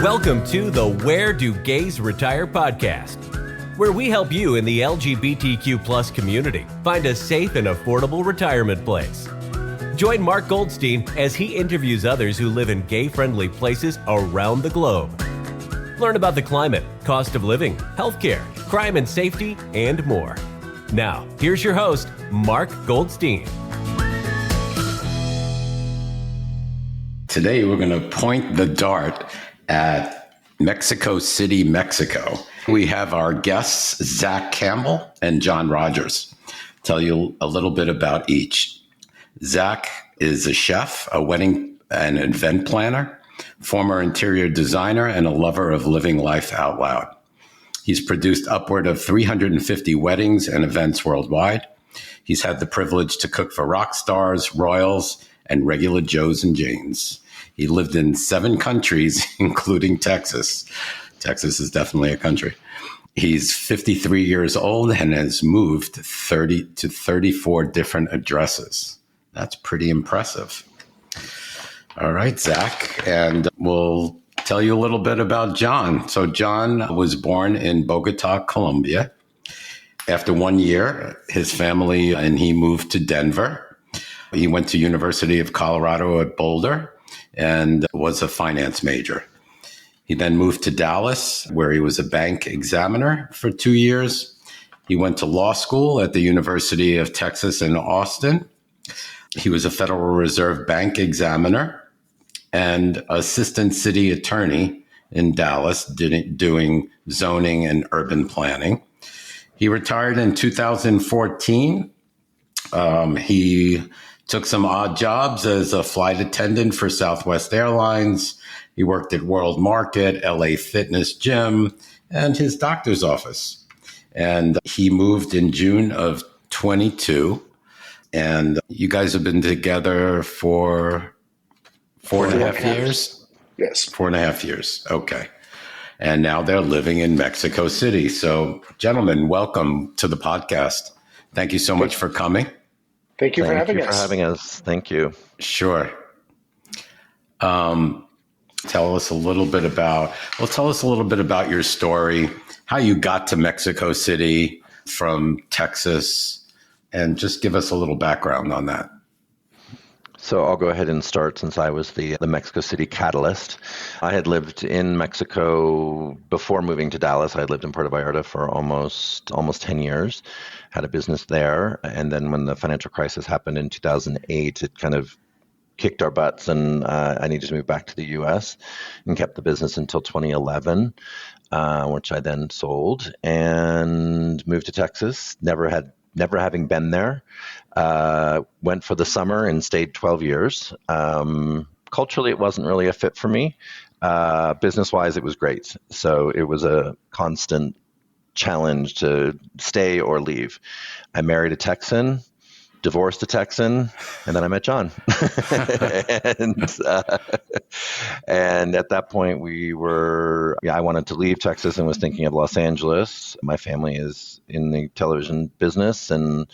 Welcome to the Where Do Gays Retire podcast, where we help you in the LGBTQ plus community find a safe and affordable retirement place. Join Mark Goldstein as he interviews others who live in gay-friendly places around the globe. Learn about the climate, cost of living, healthcare, crime and safety, and more. Now, here's your host, Mark Goldstein. Today, we're going to point the dart at Mexico City, Mexico. We have our guests, Zac Campbell and John Rogers. Tell you a little bit about each. Zac is a chef, a wedding and event planner, former interior designer, and a lover of living life out loud. He's produced upward of 350 weddings and events worldwide. He's had the privilege to cook for rock stars, royals, and regular Joes and Janes. He lived in 7 countries, including Texas. Texas is definitely a country. He's 53 years old and has moved 30 to 34 different addresses. That's pretty impressive. All right, Zac, and we'll tell you a little bit about John. So John was born in Bogota, Colombia. After 1 year, his family and he moved to Denver. He went to University of Colorado at Boulder and was a finance major. He then moved to Dallas, where he was a bank examiner for 2 years. He went to law school at the University of Texas in Austin. He was a Federal Reserve Bank examiner and assistant city attorney in Dallas, doing zoning and urban planning. He retired in 2014. He took some odd jobs as a flight attendant for Southwest Airlines. He worked at World Market, LA Fitness Gym, and his doctor's office. And he moved in June of 22. And you guys have been together for 4.5 years? Yes. 4.5 years. Okay. And now they're living in Mexico City. So, gentlemen, welcome to the podcast. Thank you so much for coming. Thank you for having us. Thank you. Sure. Tell us a little bit about your story, how you got to Mexico City from Texas, and just give us a little background on that. So I'll go ahead and start since I was the Mexico City catalyst. I had lived in Mexico before moving to Dallas. I had lived in Puerto Vallarta for almost 10 years, had a business there. And then when the financial crisis happened in 2008, it kind of kicked our butts and I needed to move back to the U.S. and kept the business until 2011, which I then sold and moved to Texas. Never having been there, went for the summer and stayed 12 years. Culturally, it wasn't really a fit for me. Business-wise, it was great. So it was a constant challenge to stay or leave. I married a Texan, divorced a Texan, and then I met John. and at that point, I wanted to leave Texas and was thinking of Los Angeles. My family is in the television business and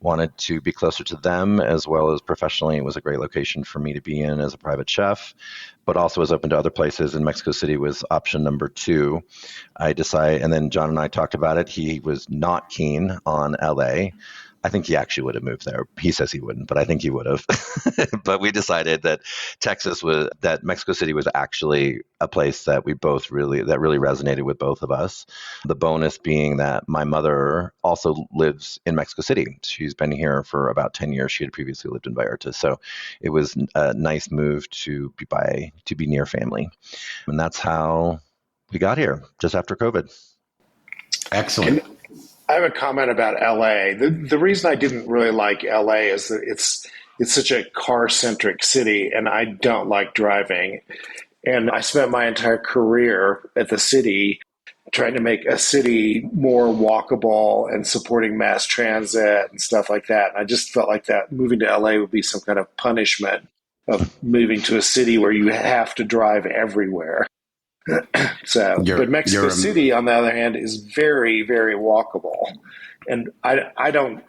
wanted to be closer to them, as well as professionally. It was a great location for me to be in as a private chef, but also was open to other places, and Mexico City was option number 2. And then John and I talked about it. He was not keen on LA. I think he actually would have moved there. He says he wouldn't, but I think he would have. But we decided that Mexico City was actually a place that really resonated with both of us. The bonus being that my mother also lives in Mexico City. She's been here for about 10 years. She had previously lived in Vallarta. So it was a nice move to be near family. And that's how we got here, just after COVID. Excellent. I have a comment about LA. The reason I didn't really like LA is that it's such a car-centric city, and I don't like driving. And I spent my entire career at the city trying to make a city more walkable and supporting mass transit and stuff like that. And I just felt like that moving to LA would be some kind of punishment of moving to a city where you have to drive everywhere. But Mexico City, on the other hand, is very, very walkable. And I don't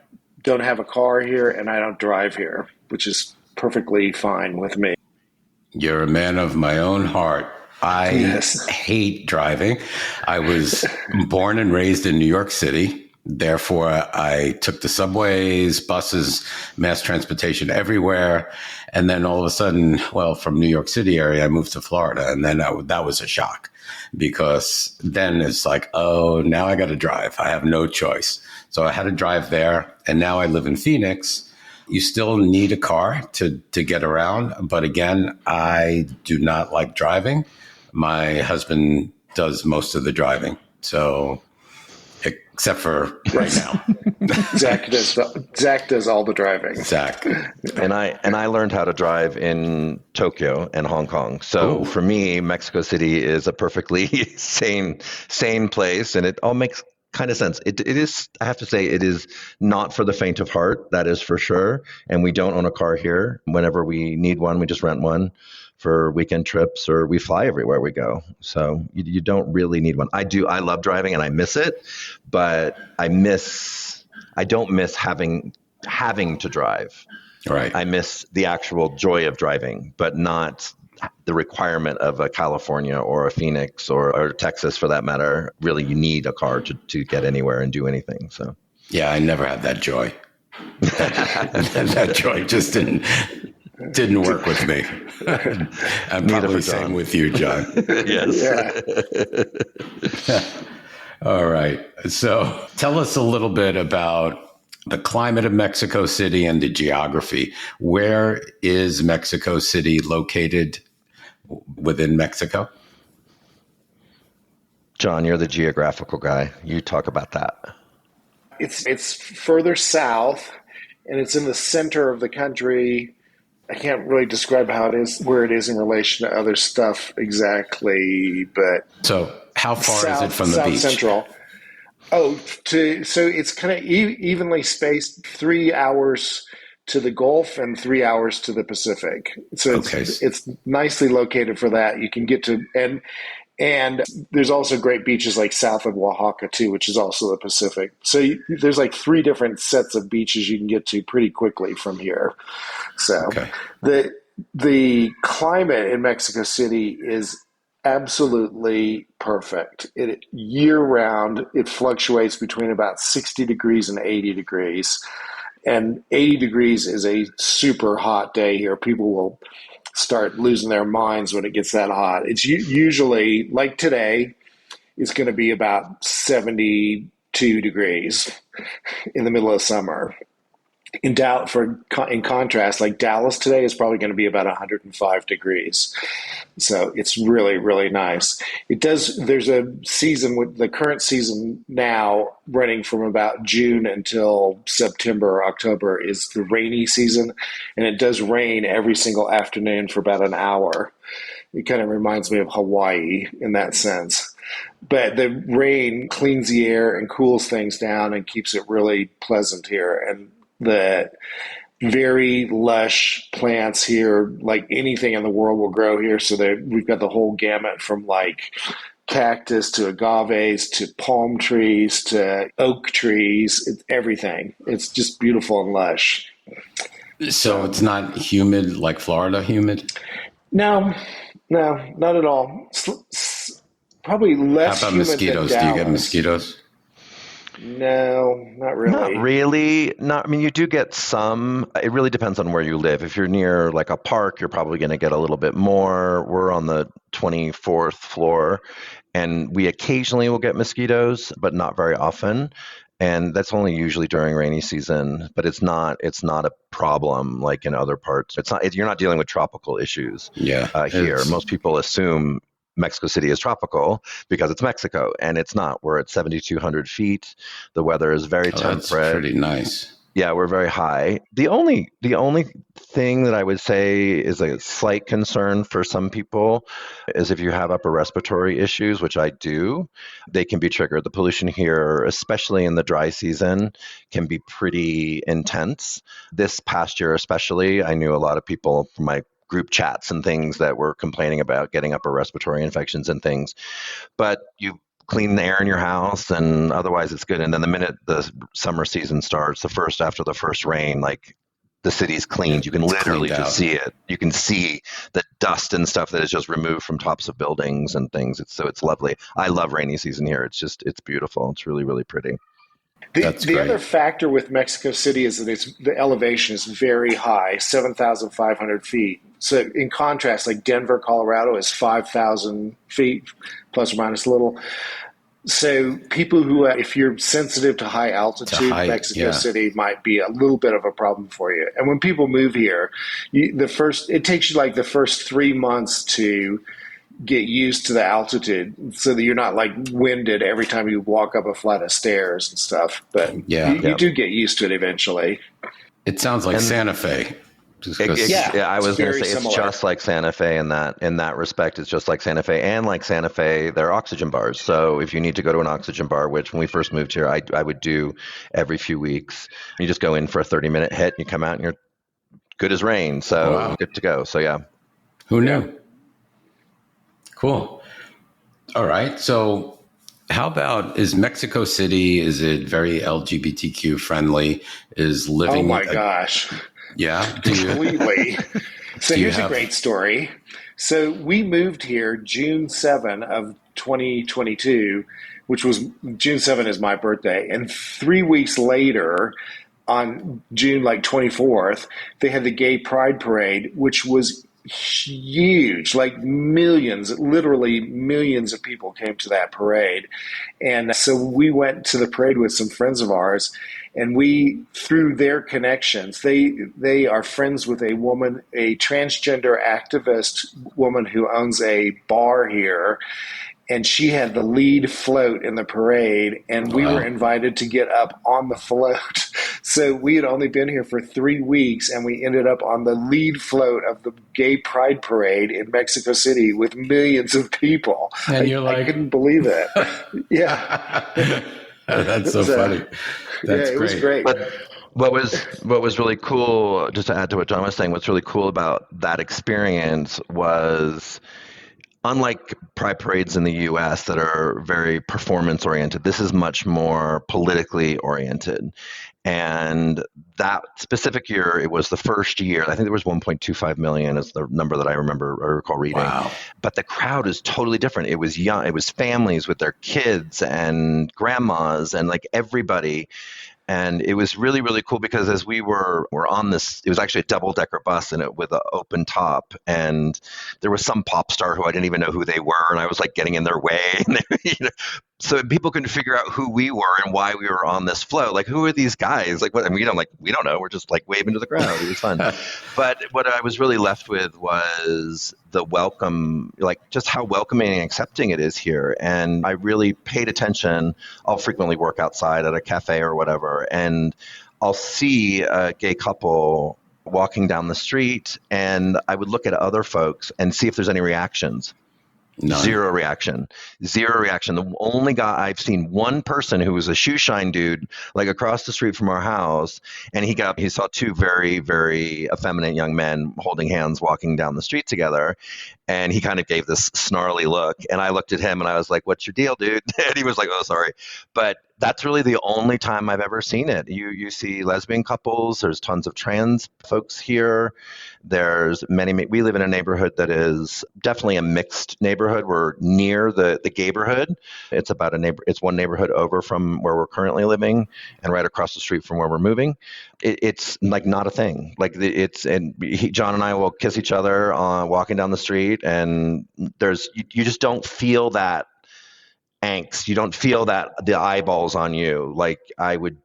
have a car here, and I don't drive here, which is perfectly fine with me. You're a man of my own heart. I Yes. hate driving. I was born and raised in New York City. Therefore, I took the subways, buses, mass transportation everywhere. And then all of a sudden, well, from New York City area, I moved to Florida. And then that was a shock because then it's like, oh, now I got to drive. I have no choice. So I had to drive there. And now I live in Phoenix. You still need a car to get around. But again, I do not like driving. My husband does most of the driving. So, except for right now. Zach does all the driving. Zach. And I learned how to drive in Tokyo and Hong Kong. So for me, Mexico City is a perfectly sane place, and it all makes kind of sense. It is, I have to say, it is not for the faint of heart. That is for sure. And we don't own a car here. Whenever we need one, we just rent one for weekend trips, or we fly everywhere we go. So you don't really need one. I love driving and I miss it, but I don't miss having to drive. Right. I miss the actual joy of driving, but not the requirement of a California or a Phoenix or Texas for that matter. Really, you need a car to get anywhere and do anything. So yeah, I never had that joy. That joy just didn't work with me. I'm probably the same with you, John. Yes. Yeah. All right. So tell us a little bit about the climate of Mexico City and the geography. Where is Mexico City located within Mexico? John, you're the geographical guy. You talk about that. It's further south, and it's in the center of the country. I can't really describe where it is in relation to other stuff exactly, but so how far is it from the South beach? Central. So it's kind of evenly spaced, 3 hours to the Gulf and 3 hours to the Pacific. So it's nicely located for that. You can get to and there's also great beaches like south of Oaxaca too, which is also the Pacific. So there's like 3 different sets of beaches you can get to pretty quickly from here. So the climate in Mexico City is absolutely perfect. Year round, it fluctuates between about 60 degrees and 80 degrees. And 80 degrees is a super hot day here. People will start losing their minds when it gets that hot. It's usually, like today, it's going to be about 72 degrees in the middle of summer. In contrast, like Dallas today is probably going to be about 105 degrees. So it's really, really nice. There's a season with the current season now running from about June until September or October is the rainy season. And it does rain every single afternoon for about an hour. It kind of reminds me of Hawaii in that sense. But the rain cleans the air and cools things down and keeps it really pleasant here. And the very lush plants here, like anything in the world will grow here. So we've got the whole gamut from like cactus to agaves to palm trees to oak trees. It's everything. It's just beautiful and lush. So it's not humid like Florida humid? No, not at all. Probably less How about humid mosquitoes? than Do you get Dallas. mosquitoes? No, not really. Not really. I mean, you do get some. It really depends on where you live. If you're near like a park, you're probably going to get a little bit more. We're on the 24th floor, and we occasionally will get mosquitoes, but not very often. And that's only usually during rainy season, but it's not a problem like in other parts. You're not dealing with tropical issues here. Most people assume Mexico City is tropical because it's Mexico, and it's not. We're at 7,200 feet. The weather is very temperate. That's pretty nice. Yeah, we're very high. The only thing that I would say is a slight concern for some people is if you have upper respiratory issues, which I do, they can be triggered. The pollution here, especially in the dry season, can be pretty intense. This past year especially, I knew a lot of people from my group chats and things that were complaining about getting upper respiratory infections and things. But you clean the air in your house and otherwise it's good. And then the minute the summer season starts, after the first rain, like the city's cleaned. You can literally cleaned out. just see it. You can see the dust and stuff that is just removed from tops of buildings and things. It's lovely. I love rainy season here. It's beautiful. It's really, really pretty. The other factor with Mexico City is that the elevation is very high, 7,500 feet. So in contrast, like Denver, Colorado is 5,000 feet, plus or minus a little. So people who, if you're sensitive to high altitude, Mexico City might be a little bit of a problem for you. And when people move here, it takes you like the first 3 months to get used to the altitude so that you're not like winded every time you walk up a flight of stairs and stuff. But you do get used to it eventually. It sounds like Santa Fe. I was going to say similar. It's just like Santa Fe in that respect. It's just like Santa Fe, and like Santa Fe, there are oxygen bars. So if you need to go to an oxygen bar, which when we first moved here, I would do every few weeks. You just go in for a 30-minute hit, and you come out, and you're good as rain. So good to go. So yeah. Who knew? Cool. All right. So how about, is Mexico City, is it very LGBTQ friendly? Is living... Oh my gosh. Yeah. Completely. So here's a great story. So we moved here June 7 of 2022, which was June 7 is my birthday. And 3 weeks later, on June 24th, they had the Gay Pride Parade, which was huge, like literally millions of people came to that parade. And so we went to the parade with some friends of ours, and we, through their connections, they are friends with a woman, a transgender activist woman who owns a bar here. And she had the lead float in the parade, and we were invited to get up on the float. So we had only been here for 3 weeks, and we ended up on the lead float of the Gay Pride Parade in Mexico City with millions of people. And you're like... I couldn't believe it. Yeah. That's so funny. That's it was great. But what was really cool, just to add to what John was saying, what's really cool about that experience was, unlike pride parades in the U.S. that are very performance oriented, this is much more politically oriented. And that specific year, it was the first year, I think there was 1.25 million is the number that I recall reading. Wow. But the crowd is totally different. It was young, it was families with their kids and grandmas and like everybody. And it was really, really cool because as we were on this, it was actually a double-decker bus and with an open top. And there was some pop star who I didn't even know who they were. And I was like getting in their way. And so people couldn't figure out who we were and why we were on this float. Like, who are these guys? Like, what? And we don't know. We're just like waving to the crowd. It was fun. But what I was really left with was the welcome, like just how welcoming and accepting it is here. And I really paid attention. I'll frequently work outside at a cafe or whatever, and I'll see a gay couple walking down the street, and I would look at other folks and see if there's any reactions. None. Zero reaction. The only guy, I've seen one person who was a shoe shine dude, like across the street from our house, and he saw two very, very effeminate young men holding hands walking down the street together. And he kind of gave this snarly look. And I looked at him and I was like, "What's your deal, dude?" And he was like, "Oh, sorry." But that's really the only time I've ever seen it. You see lesbian couples. There's tons of trans folks here. There's we live in a neighborhood that is definitely a mixed neighborhood. We're near the gayborhood. It's it's one neighborhood over from where we're currently living and right across the street from where we're moving. It's like not a thing. Like John and I will kiss each other walking down the street, and you just don't feel that angst. You don't feel that the eyeballs on you. Like I would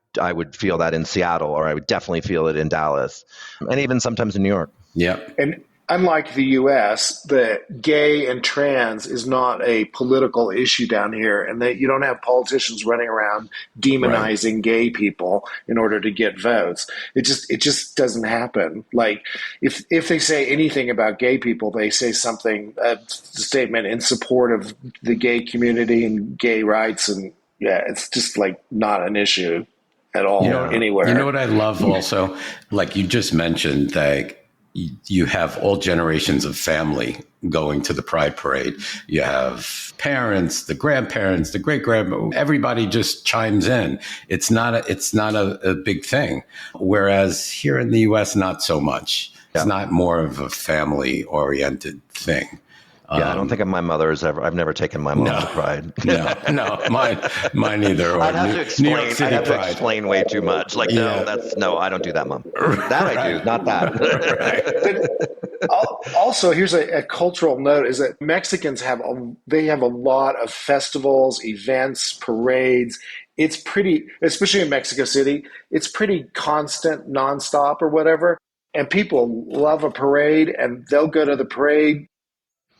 feel that in Seattle, or I would definitely feel it in Dallas, and even sometimes in New York. Yeah. And unlike the U.S., the gay and trans is not a political issue down here, and that you don't have politicians running around demonizing gay people in order to get votes. It just doesn't happen. Like if they say anything about gay people, they say a statement in support of the gay community and gay rights, and it's just like not an issue at all anywhere. You know what I love also? Like you just mentioned, like you have all generations of family going to the Pride Parade. You have parents, the grandparents, the great grandparents. Everybody just chimes in. It's not a big thing. Whereas here in the U.S., not so much. Yeah. It's not more of a family oriented thing. Yeah, I don't think my mother's ever. I've never taken my mom to Pride. No, mine either. I'd have to explain. I'd have to explain way too much. Like, no, I don't do that, Mom. That I do, not that. But also, here's a cultural note: is that Mexicans have a lot of festivals, events, parades. It's pretty, especially in Mexico City. It's pretty constant, nonstop, or whatever. And people love a parade, and they'll go to the parade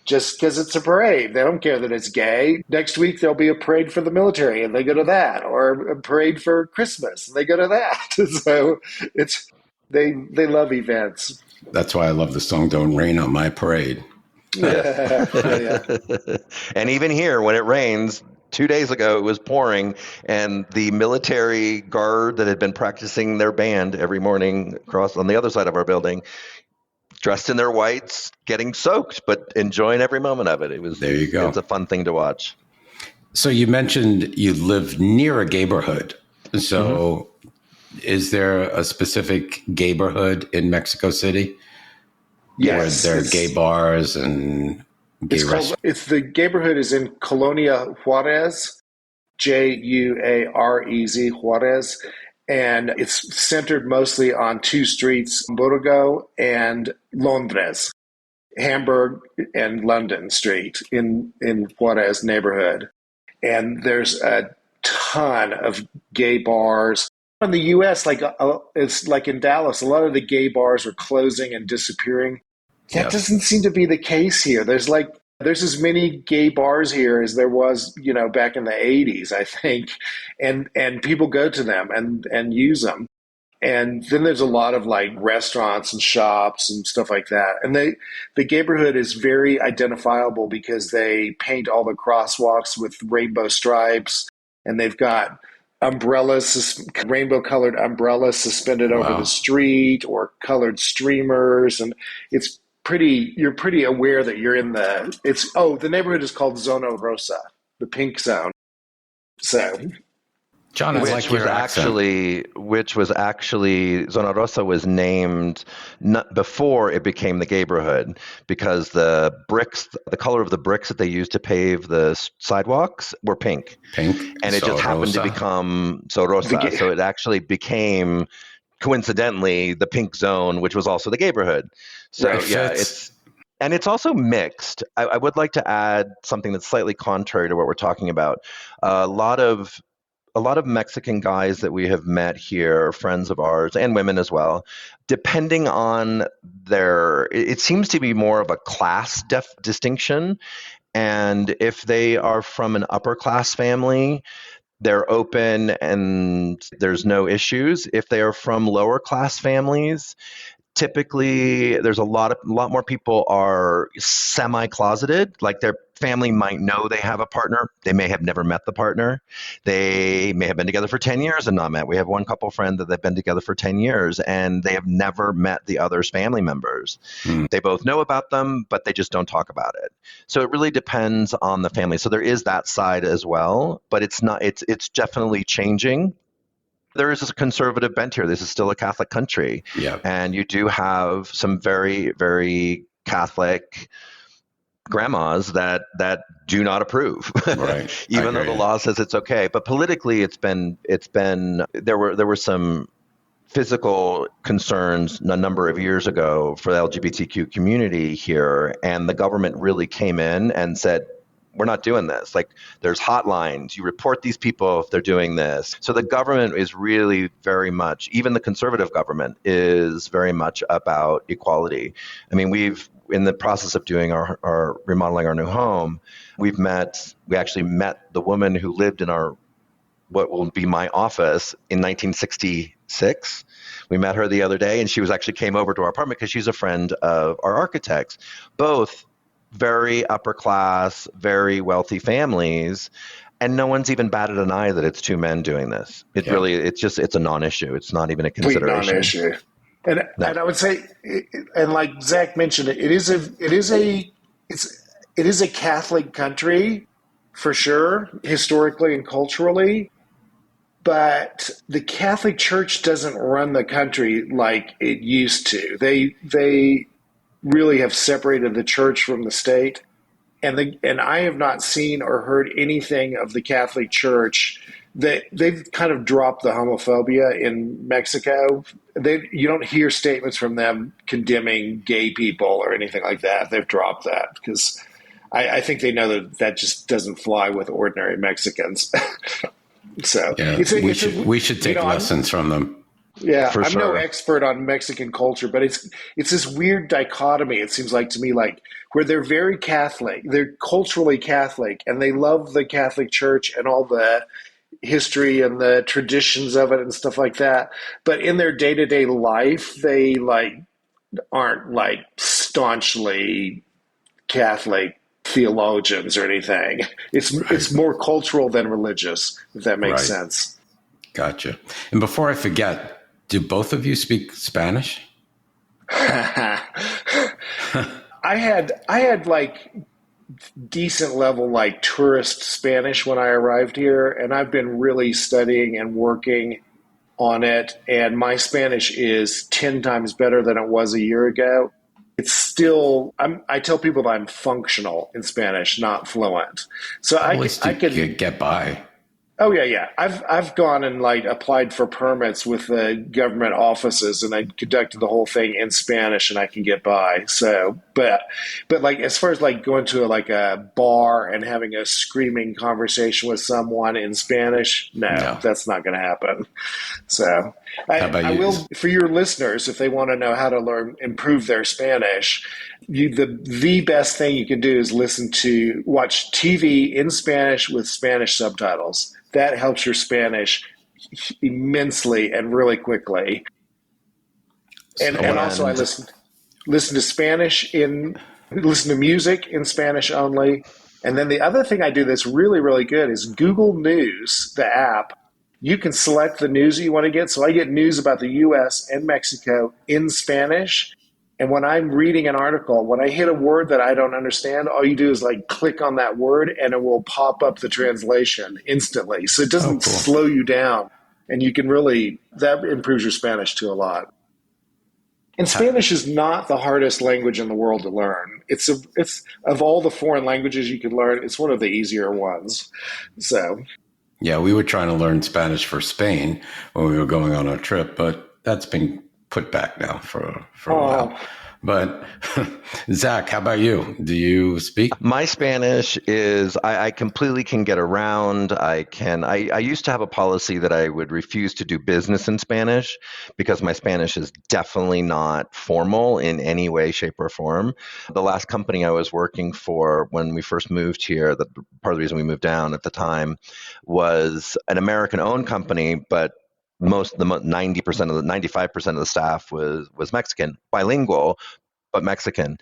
just because it's a parade. They don't care that it's gay. Next week, there'll be a parade for the military, and they go to that, or a parade for Christmas, and they go to that. So they love events. That's why I love the song "Don't Rain on My Parade." Yeah. And even here, when it rains, 2 days ago, it was pouring, and the military guard that had been practicing their band every morning across on the other side of our building, dressed in their whites, getting soaked, but enjoying every moment of it. There you go. It's a fun thing to watch. So you mentioned you live near a gayborhood. So is there a specific gayborhood in Mexico City? Yes. Where there are gay bars and gay restaurants? The gayborhood is in Colonia Juarez, Juarez, Juarez. And it's centered mostly on two streets, Burgo and Londres, Hamburg and London Street in Juarez neighborhood. And there's a ton of gay bars. In the U.S., it's like in Dallas, a lot of the gay bars are closing and disappearing. That doesn't seem to be the case here. There's as many gay bars here as there was, back in the 80s, I think. And people go to them and use them. And then there's a lot of restaurants and shops and stuff like that. And the gayborhood is very identifiable because they paint all the crosswalks with rainbow stripes, and they've got umbrellas, rainbow colored umbrellas suspended over the street, or colored streamers. And you're pretty aware that you're in the neighborhood is called Zona Rosa, the pink zone. So, John, which was actually Zona Rosa was named before it became the gayborhood, because the color of the bricks that they used to pave the sidewalks were pink. And it just happened to become Zona Rosa. So it actually became, coincidentally, the pink zone, which was also the gayborhood. So it's also mixed. I would like to add something that's slightly contrary to what we're talking about. A lot of Mexican guys that we have met here, friends of ours, and women as well, depending on it seems to be more of a class distinction. And if they are from an upper class family, they're open and there's no issues. If they are from lower class families, typically there's a lot more people are semi-closeted, like their family might know they have a partner. They may have never met the partner. They may have been together for 10 years and not met. We have one couple friend that they've been together for 10 years and they have never met the other's family members. They both know about them, but they just don't talk about it. So it really depends on the family. So there is that side as well, but it's definitely changing. There is a conservative bent here. This is still a Catholic country. Yeah. And you do have some very, very Catholic grandmas that do not approve. Right. Even though the law says it's okay. But politically there were some physical concerns a number of years ago for the LGBTQ community here, and the government really came in and said, we're not doing this. There's hotlines. You report these people if they're doing this. So the government is really very much, even the conservative government is very much about equality. I mean, in the process of doing our remodeling our new home, we actually met the woman who lived in what will be my office in 1966. We met her the other day, and she came over to our apartment because she's a friend of our architects. Both very upper class, very wealthy families, and no one's even batted an eye that it's two men doing this. It's a non-issue. It's not even a consideration. Non-issue. And I would say, and like Zach mentioned, it is a Catholic country for sure, historically and culturally. But the Catholic Church doesn't run the country like it used to. They really have separated the church from the state, and I have not seen or heard anything of the Catholic Church. They've kind of dropped the homophobia in Mexico. You don't hear statements from them condemning gay people or anything like that. They've dropped that because I think they know that just doesn't fly with ordinary Mexicans. So yeah, we should take lessons from them. Yeah, For I'm sure. no expert on Mexican culture, but it's this weird dichotomy, it seems like to me, like where they're very Catholic, they're culturally Catholic, and they love the Catholic Church and all the history and the traditions of it and stuff like that. But in their day-to-day life, they aren't staunchly Catholic theologians or anything. It's more cultural than religious, if that makes sense. Gotcha. And before I forget, do both of you speak Spanish? I had decent level tourist Spanish when I arrived here, and I've been really studying and working on it, and my Spanish is 10 times better than it was a year ago. It's still, I tell people that I'm functional in Spanish, not fluent. So At least you could get by. Oh yeah. I've gone and applied for permits with the government offices, and I conducted the whole thing in Spanish, and I can get by. So, but as far as going to a bar and having a screaming conversation with someone in Spanish, no. That's not going to happen. So, I will, for your listeners, if they want to know how to improve their Spanish, the best thing you can do is watch TV in Spanish with Spanish subtitles. That helps your Spanish immensely and really quickly. And also I listen to listen to music in Spanish only. And then the other thing I do that's really, really good is Google News, the app. You can select the news that you want to get. So I get news about the US and Mexico in Spanish. And when I'm reading an article, when I hit a word that I don't understand, all you do is click on that word and it will pop up the translation instantly. So it doesn't slow you down. And you can that improves your Spanish too a lot. And Spanish is not the hardest language in the world to learn. It's of all the foreign languages you could learn, it's one of the easier ones. So. Yeah, we were trying to learn Spanish for Spain when we were going on our trip, but that's been put back now for a while. But Zach, how about you? Do you speak? My Spanish is, I completely can get around. I used to have a policy that I would refuse to do business in Spanish because my Spanish is definitely not formal in any way, shape, or form. The last company I was working for when we first moved here, part of the reason we moved down at the time was an American-owned company, but 95% of the staff was Mexican, bilingual, but Mexican.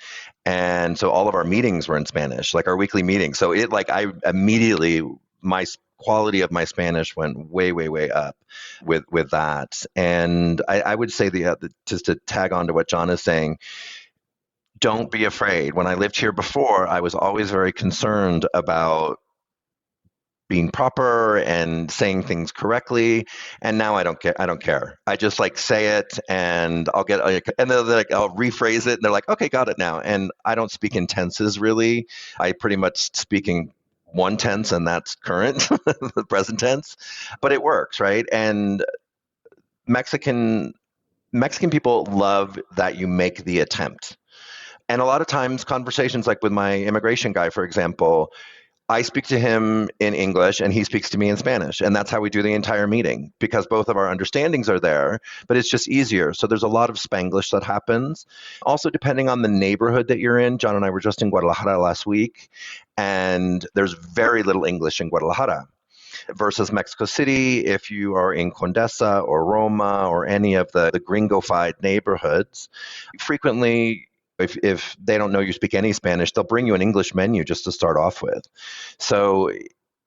And so all of our meetings were in Spanish, our weekly meetings. So I immediately, my quality of my Spanish went way, way, way up with that. And I would say just to tag on to what John is saying, don't be afraid. When I lived here before, I was always very concerned about being proper and saying things correctly, and now I don't care. I just say it, and I'll get, and then I'll rephrase it, and they're like, okay, got it now. And I don't speak in tenses really. I pretty much speak in one tense, and that's current, the present tense. But it works, right? And Mexican people love that you make the attempt. And a lot of times, conversations with my immigration guy, for example, I speak to him in English and he speaks to me in Spanish. And that's how we do the entire meeting because both of our understandings are there, but it's just easier. So there's a lot of Spanglish that happens. Also, depending on the neighborhood that you're in, John and I were just in Guadalajara last week, and there's very little English in Guadalajara versus Mexico City. If you are in Condesa or Roma or any of the gringofied neighborhoods, frequently, if they don't know you speak any Spanish, they'll bring you an English menu just to start off with. So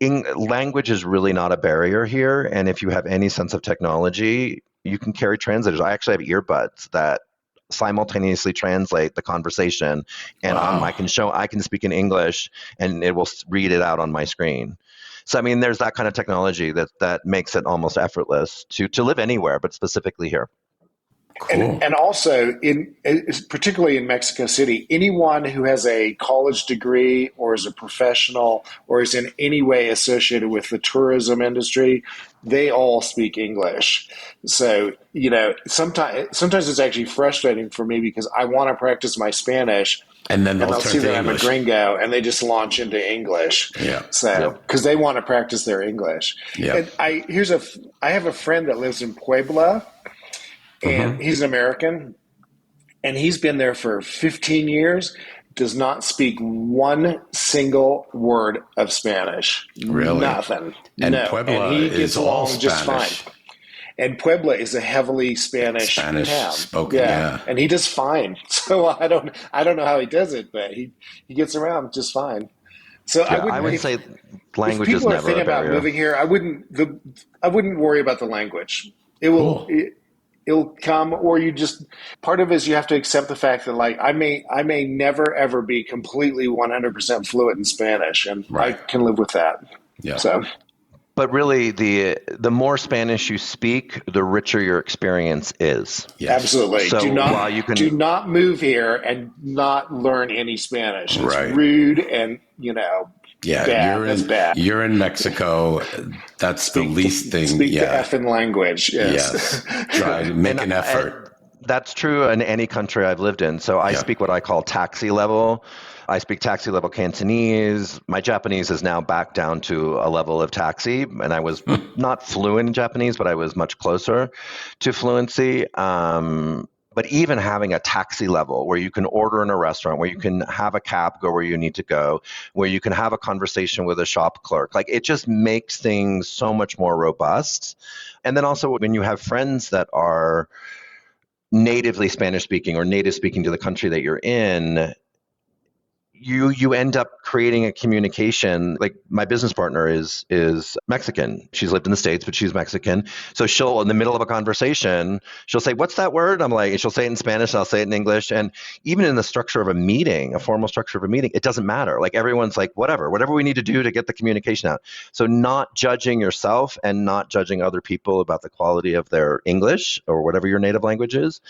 language is really not a barrier here. And if you have any sense of technology, you can carry translators. I actually have earbuds that simultaneously translate the conversation, and I can speak in English and it will read it out on my screen. So I mean, there's that kind of technology that makes it almost effortless to live anywhere, but specifically here. Cool. And also, particularly in Mexico City, anyone who has a college degree or is a professional or is in any way associated with the tourism industry, they all speak English. So, sometimes it's actually frustrating for me because I want to practice my Spanish. And then they'll see that I'm English. a gringo, and they just launch into English. Yeah. So, because they want to practice their English. Yeah. And I have a friend that lives in Puebla. And he's an American, and he's been there for 15 years, does not speak one single word of Spanish. Really? Nothing. And no. Puebla and he is gets all along Spanish. just fine. And Puebla is a heavily Spanish town. Spoken, yeah. And he does fine. So I don't know how he does it, but he gets around just fine. So yeah, I would say language is never a barrier. If people are thinking about moving here, I wouldn't worry about the language. It will. Cool. It'll come, or you just, part of it is you have to accept the fact that, like, I may never ever be completely 100% fluent in Spanish, and I can live with that. Yeah. So, but really, the more Spanish you speak, the richer your experience is. Yes. Absolutely. So do not move here and not learn any Spanish. It's rude, and bad. Bad. You're in Mexico. That's the least thing. Speak the effing language. Yes. Try to make an effort. That's true in any country I've lived in. So I speak what I call taxi level. I speak taxi level Cantonese. My Japanese is now back down to a level of taxi, and I was not fluent in Japanese, but I was much closer to fluency. But even having a taxi level where you can order in a restaurant, where you can have a cab go where you need to go, where you can have a conversation with a shop clerk, like, it just makes things so much more robust. And then also when you have friends that are natively Spanish speaking or native speaking to the country that you're in, you end up creating a communication. Like, my business partner is Mexican. She's lived in the States, but she's Mexican. So she'll, in the middle of a conversation, she'll say, "What's that word?" I'm like, and she'll say it in Spanish, and I'll say it in English. And even in the structure of a meeting, a formal structure of a meeting, it doesn't matter. Like, everyone's like, whatever we need to do to get the communication out. So not judging yourself and not judging other people about the quality of their English or whatever your native language is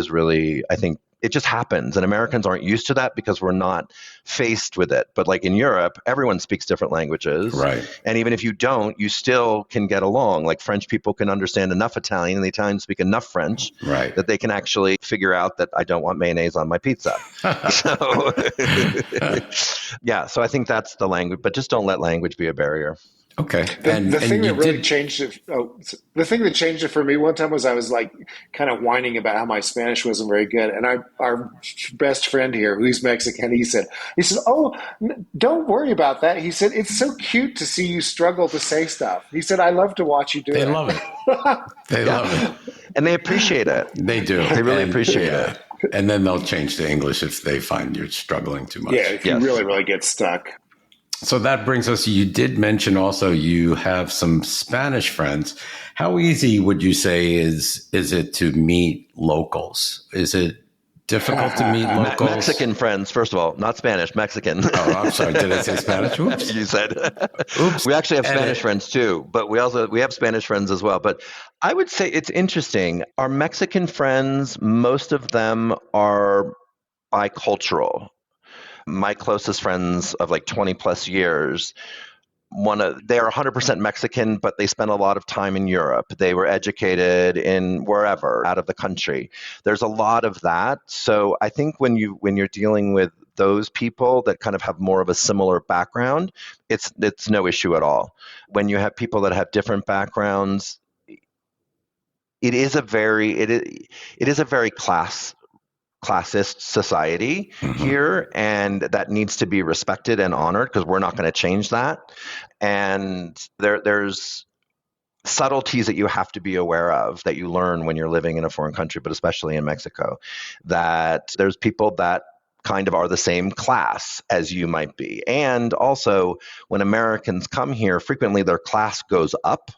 really, I think, it just happens, and Americans aren't used to that because we're not faced with it. But like in Europe, everyone speaks different languages. Right. And even if you don't, you still can get along. Like, French people can understand enough Italian, and the Italians speak enough French that they can actually figure out that I don't want mayonnaise on my pizza. So, so I think that's the language, but just don't let language be a barrier. Okay. The thing that really changed it for me one time was I was like kind of whining about how my Spanish wasn't very good. And our best friend here, who's Mexican, he said, "Oh, don't worry about that." He said, "It's so cute to see you struggle to say stuff." He said, "I love to watch you do it." They love it. They love it. And they appreciate it. They do. They really appreciate it. And then they'll change to English if they find you're struggling too much. Yeah, if you really, really get stuck. So that brings us, you did mention also you have some Spanish friends. How easy would you say is it to meet locals? Is it difficult to meet locals? Mexican friends, first of all, not Spanish, Mexican. Oh, I'm sorry. Did I say Spanish? Oops. You said. Oops. We actually have Spanish friends too, but we have Spanish friends as well. But I would say it's interesting. Our Mexican friends, most of them are bicultural. My closest friends of like 20 plus years, they're 100% Mexican, but they spent a lot of time in Europe. They were educated in wherever out of the country. There's a lot of that. So I think when you're dealing with those people that kind of have more of a similar background, it's no issue at all. When you have people that have different backgrounds, it is a very classist society here, and that needs to be respected and honored because we're not going to change that. And there's subtleties that you have to be aware of that you learn when you're living in a foreign country, but especially in Mexico, that there's people that kind of are the same class as you might be. And also, when Americans come here, frequently their class goes up.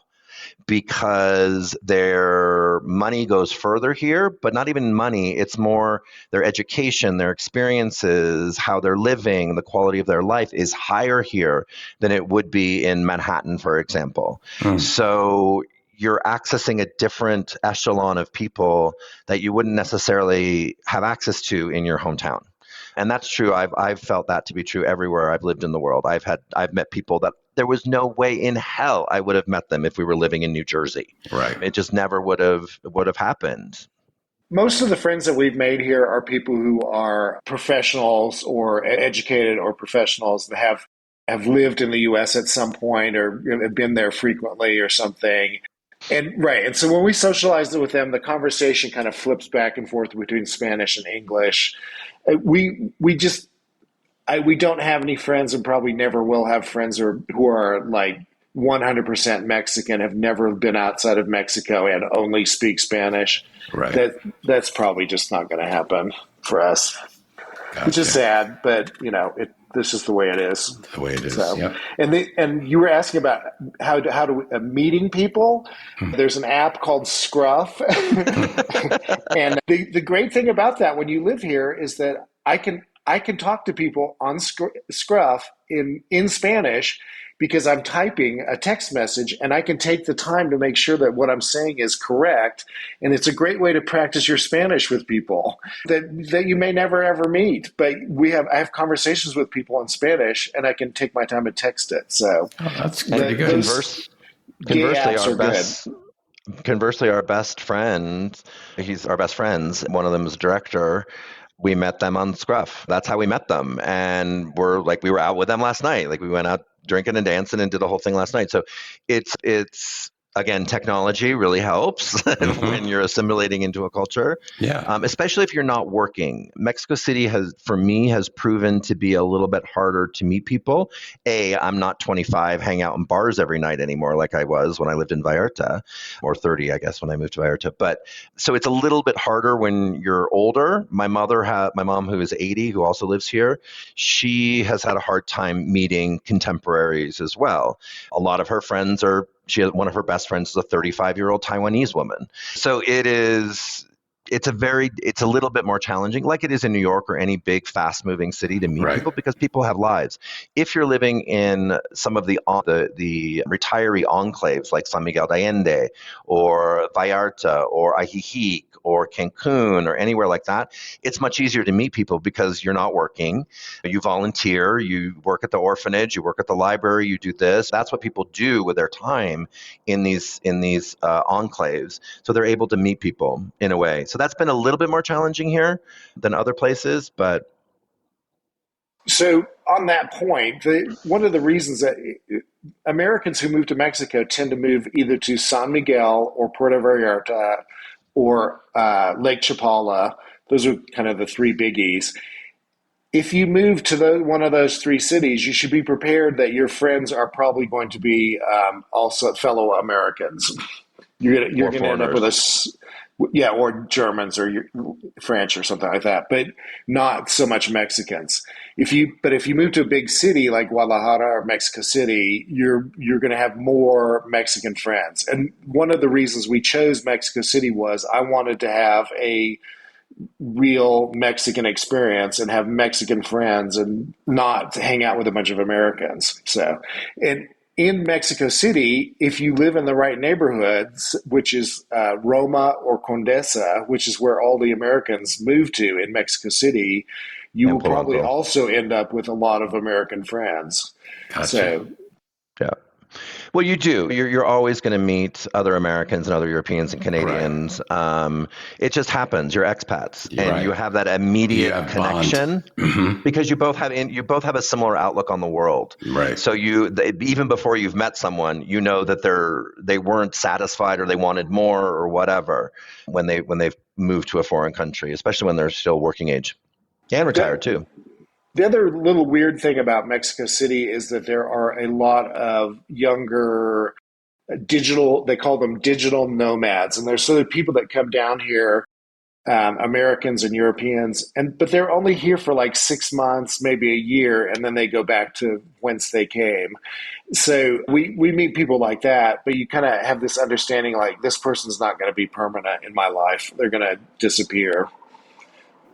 because their money goes further here, but not even money. It's more their education, their experiences, how they're living, the quality of their life is higher here than it would be in Manhattan, for example. So you're accessing a different echelon of people that you wouldn't necessarily have access to in your hometown. And that's true. I've felt that to be true everywhere I've lived in the world. I've met people that there was no way in hell I would have met them if we were living in New Jersey. Right. It just never would have happened. Most of the friends that we've made here are people who are professionals or educated or professionals that have lived in the US at some point or have been there frequently or something. And so when we socialize with them, the conversation kind of flips back and forth between Spanish and English. We don't have any friends and probably never will have friends who are like 100% Mexican, have never been outside of Mexico and only speak Spanish. Right. That's probably just not going to happen for us, Gotcha. which is sad, but this is the way it is. The way it is. So, Yep. and you were asking about how to meeting people. There's an app called Scruff, and the great thing about that when you live here is that I can talk to people on Scruff in Spanish because I'm typing a text message and I can take the time to make sure that what I'm saying is correct. And it's a great way to practice your Spanish with people that you may never ever meet. But I have conversations with people in Spanish and I can take my time and text it. So that's pretty good. Conversely, our best friend, he's our best friends. One of them is a director. We met them on Scruff. That's how we met them. And we were out with them last night. Like we went out drinking and dancing and did the whole thing last night. So it's again, technology really helps when you're assimilating into a culture. Yeah. Especially if you're not working. Mexico City has proven to be a little bit harder to meet people. I'm not 25, hang out in bars every night anymore like I was when I lived in Vallarta, or 30, I guess, when I moved to Vallarta. But so it's a little bit harder when you're older. My mom, who is 80, who also lives here, she has had a hard time meeting contemporaries as well. A lot of her friends one of her best friends is a 35-year-old Taiwanese woman. So it's a little bit more challenging, like it is in New York or any big fast-moving city, to meet people, because people have lives. If you're living in some of the retiree enclaves like San Miguel de Allende or Vallarta or Ajijic or Cancun or anywhere like that, it's much easier to meet people because you're not working. You volunteer, you work at the orphanage, you work at the library, you do this. That's what people do with their time in these enclaves. So they're able to meet people in a way. So that's been a little bit more challenging here than other places, but. So on that point, one of the reasons that Americans who move to Mexico tend to move either to San Miguel or Puerto Vallarta or Lake Chapala. Those are kind of the three biggies. If you move to one of those three cities, you should be prepared that your friends are probably going to be also fellow Americans. You're going to end up with or Germans or French or something like that, but not so much Mexicans. If you move to a big city like Guadalajara or Mexico City, you're going to have more Mexican friends. And one of the reasons we chose Mexico City was I wanted to have a real Mexican experience and have Mexican friends and not hang out with a bunch of Americans. So, and in Mexico City, if you live in the right neighborhoods, which is Roma or Condesa, which is where all the Americans move to in Mexico City, you will probably also end up with a lot of American friends. Gotcha. So, yeah. Well, you do. You're always going to meet other Americans and other Europeans and Canadians. Right. It just happens. You're expats, and you have that immediate connection because you both have a similar outlook on the world. Right. So even before you've met someone, you know that they weren't satisfied or they wanted more or whatever when they've moved to a foreign country, especially when they're still working age and retired too. The other little weird thing about Mexico City is that there are a lot of younger they call them digital nomads. And there's sort of people that come down here Americans and Europeans, but they're only here for like 6 months, maybe a year, and then they go back to whence they came. So we meet people like that, but you kind of have this understanding like this person's not going to be permanent in my life. They're going to disappear.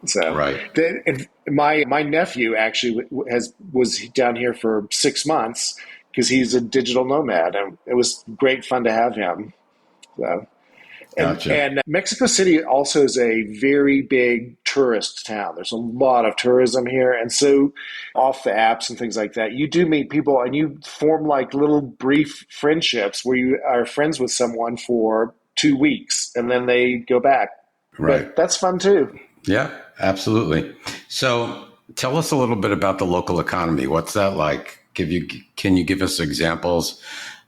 So Right. and my nephew actually was down here for 6 months because he's a digital nomad, and it was great fun to have him. So. Gotcha. And Mexico City also is a very big tourist town. There's a lot of tourism here. And so off the apps and things like that, you do meet people and you form like little brief friendships where you are friends with someone for 2 weeks and then they go back. Right. But that's fun too. Yeah, absolutely. So tell us a little bit about the local economy. What's that like? Can you give us examples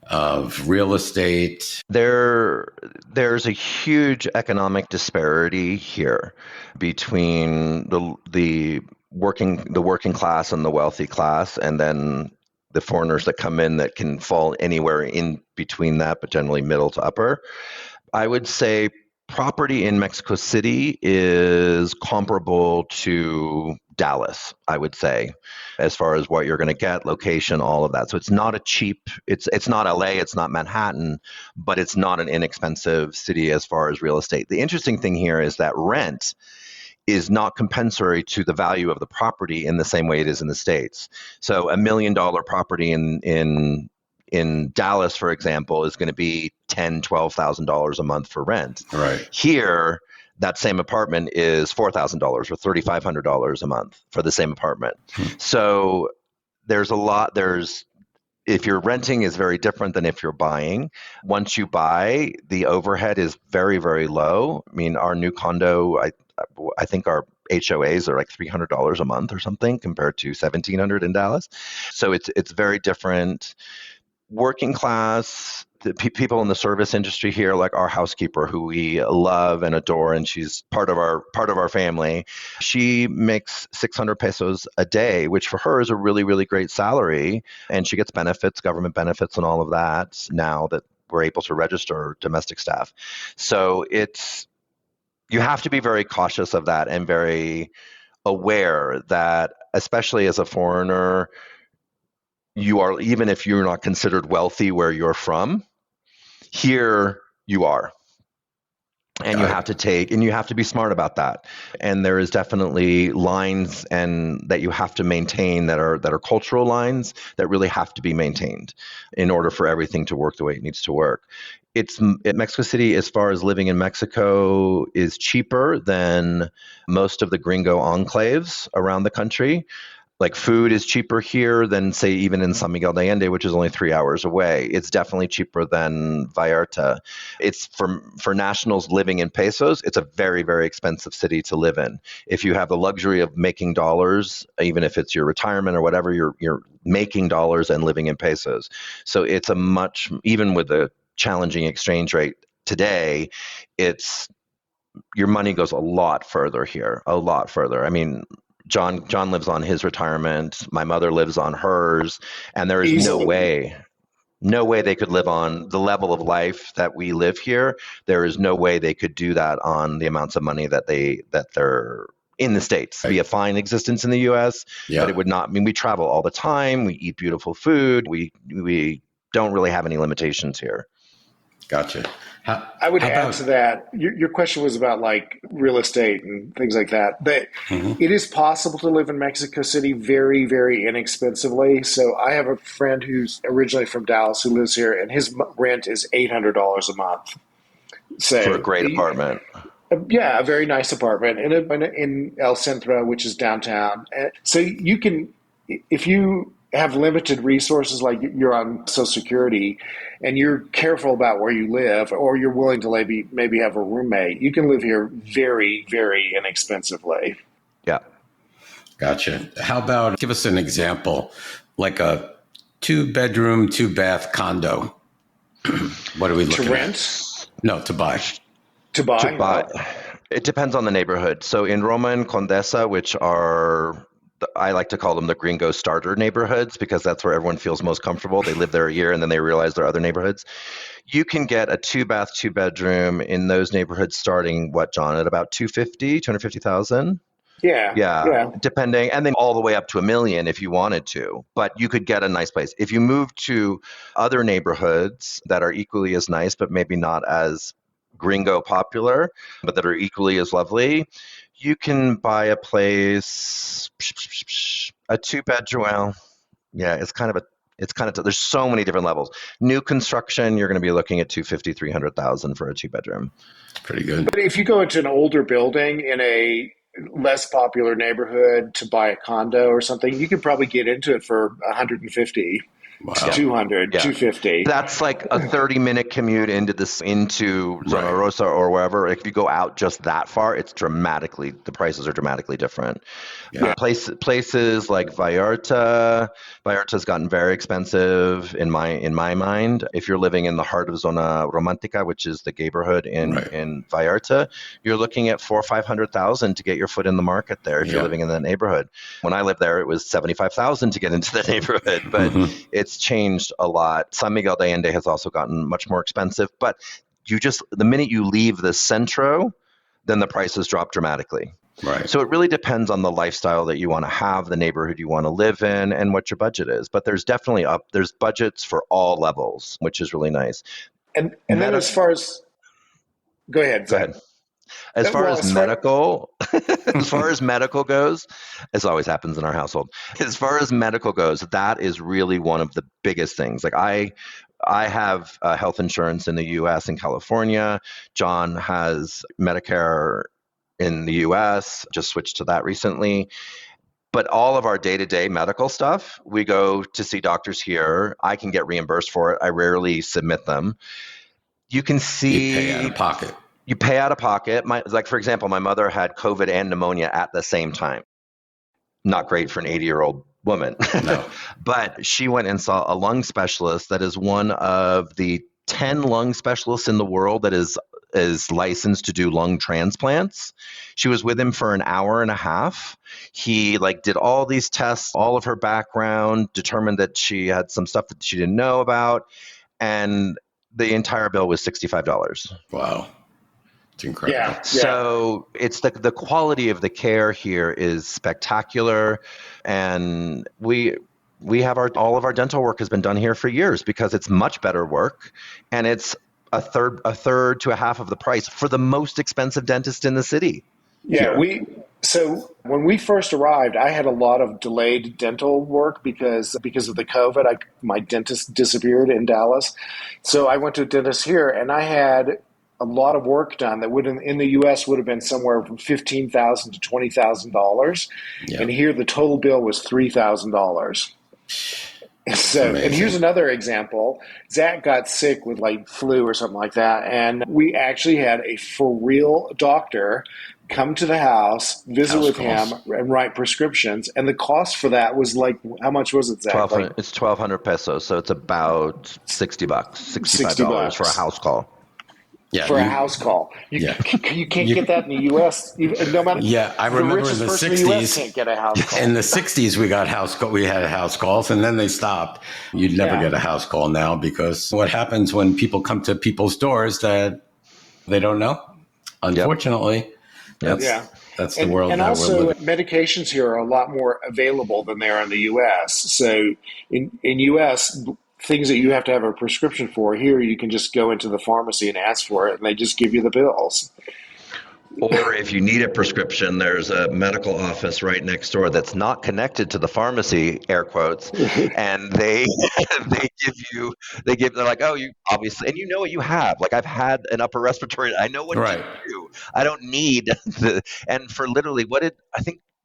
of real estate? There's a huge economic disparity here between the working class and the wealthy class, and then the foreigners that come in that can fall anywhere in between that, but generally middle to upper. I would say property in Mexico City is comparable to Dallas, I would say, as far as what you're going to get, location, all of that. So it's not it's not LA, it's not Manhattan, but it's not an inexpensive city as far as real estate. The interesting thing here is that rent is not compensatory to the value of the property in the same way it is in the States. So $1 million property in Dallas, for example, is going to be $10,000, $12,000 a month for rent. Right. Here, that same apartment is $4,000 or $3,500 a month for the same apartment. So if you're renting is very different than if you're buying. Once you buy, the overhead is very, very low. I mean, our new condo, I think our HOAs are like $300 a month or something compared to $1,700 in Dallas. So it's very different. Working class, the people in the service industry here, like our housekeeper, who we love and adore, and she's part of our family. She makes 600 pesos a day, which for her is a really, really great salary, and she gets benefits, government benefits, and all of that. Now that we're able to register domestic staff, so you have to be very cautious of that and very aware that, especially as a foreigner, you are, even if you're not considered wealthy where you're from, here you are. And you have to be smart about that. And there is definitely lines and that you have to maintain that are cultural lines that really have to be maintained in order for everything to work the way it needs to work. Mexico City, as far as living in Mexico, is cheaper than most of the gringo enclaves around the country. Like food is cheaper here than, say, even in San Miguel de Allende, which is only 3 hours away. It's definitely cheaper than Vallarta. It's for nationals living in pesos. It's a very, very expensive city to live in. If you have the luxury of making dollars, even if it's your retirement or whatever, you're making dollars and living in pesos. So it's even with the challenging exchange rate today, your money goes a lot further here, a lot further. I mean, John lives on his retirement. My mother lives on hers, and there is no way they could live on the level of life that we live here. There is no way they could do that on the amounts of money that they're in the States. It'd be a fine existence in the U.S., but it would not. I mean, we travel all the time. We eat beautiful food. We don't really have any limitations here. Gotcha. I would add to that. Your question was about like real estate and things like that. But it is possible to live in Mexico City very, very inexpensively. So I have a friend who's originally from Dallas who lives here, and his rent is $800 a month. So for a great apartment. Yeah, a very nice apartment in El Centro, which is downtown. So you can, if you have limited resources, like you're on Social Security and you're careful about where you live, or you're willing to maybe have a roommate, you can live here very, very inexpensively. Yeah. Gotcha. How about give us an example, like a 2-bedroom, 2-bath condo? What are we looking at? To rent? No, to buy. To buy? It depends on the neighborhood. So in Roma and Condesa, which are I like to call them the gringo starter neighborhoods because that's where everyone feels most comfortable. They live there a year and then they realize there are other neighborhoods. You can get a 2-bath, 2-bedroom in those neighborhoods starting, what, John, at about 250,000? Yeah. Yeah, depending, and then all the way up to $1 million if you wanted to. But you could get a nice place. If you move to other neighborhoods that are equally as nice, but maybe not as gringo popular, but that are equally as lovely, you can buy a place, a 2-bedroom. Well, yeah, there's so many different levels. New construction, you're going to be looking at 250, 300,000 for a 2-bedroom. It's pretty good. But if you go into an older building in a less popular neighborhood to buy a condo or something, you could probably get into it for 150 to 200, 250. That's like a 30-minute commute into Zona Rosa or wherever. If you go out just that far, the prices are dramatically different. Yeah. Places like Vallarta's gotten very expensive in my mind. If you're living in the heart of Zona Romantica, which is the neighborhood in Vallarta, you're looking at $400,000 or $500,000 to get your foot in the market there if you're living in that neighborhood. When I lived there, it was $75,000 to get into the neighborhood, but it's changed a lot. San Miguel de Allende has also gotten much more expensive, but the minute you leave the centro, then the prices drop dramatically. Right. So it really depends on the lifestyle that you want to have, the neighborhood you want to live in, and what your budget is. But there's definitely there's budgets for all levels, which is really nice. And then as far as go ahead. As far as medical goes, as always happens in our household, as far as medical goes, that is really one of the biggest things. Like I have health insurance in the U.S. and California. John has Medicare in the U.S., just switched to that recently. But all of our day-to-day medical stuff, we go to see doctors here. I can get reimbursed for it. I rarely submit them. You can see... You pay out of pocket. You pay out of pocket. For example, my mother had COVID and pneumonia at the same time. Not great for an 80-year-old woman. No. But she went and saw a lung specialist that is one of the 10 lung specialists in the world that is licensed to do lung transplants. She was with him for an hour and a half. He did all these tests, all of her background, determined that she had some stuff that she didn't know about, and the entire bill was $65. Wow. It's incredible. Yeah. So it's the quality of the care here is spectacular, and we have all of our dental work has been done here for years because it's much better work, and it's a third to a half of the price for the most expensive dentist in the city. Yeah, so when we first arrived, I had a lot of delayed dental work because of the COVID. My dentist disappeared in Dallas, so I went to a dentist here, and I had a lot of work done that in the U.S. would have been somewhere from $15,000 to $20,000, and here the total bill was $3,000. So, and here's another example. Zac got sick with flu or something like that, and we actually had a for real doctor come to the house, visit with him, and write prescriptions. And the cost for that was how much was it, Zac? It's 1,200 pesos, so it's about $60, $65 for a house call. Yeah, a house call. You can't get that in the U.S. No matter. Yeah, I remember in the 60s. In the US can't get a house call. In the 60s, we had house calls, and then they stopped. You'd never get a house call now because what happens when people come to people's doors that they don't know? Unfortunately, that's the world and that also, we're living. medications here are a lot more available than they are in the U.S. So in U.S., things that you have to have a prescription for, here you can just go into the pharmacy and ask for it, and they just give you the pills. Or if you need a prescription, there's a medical office right next door that's not connected to the pharmacy, air quotes, and they're like, oh, you obviously, and you know what you have. I've had an upper respiratory, I know what to do. I don't need and for literally,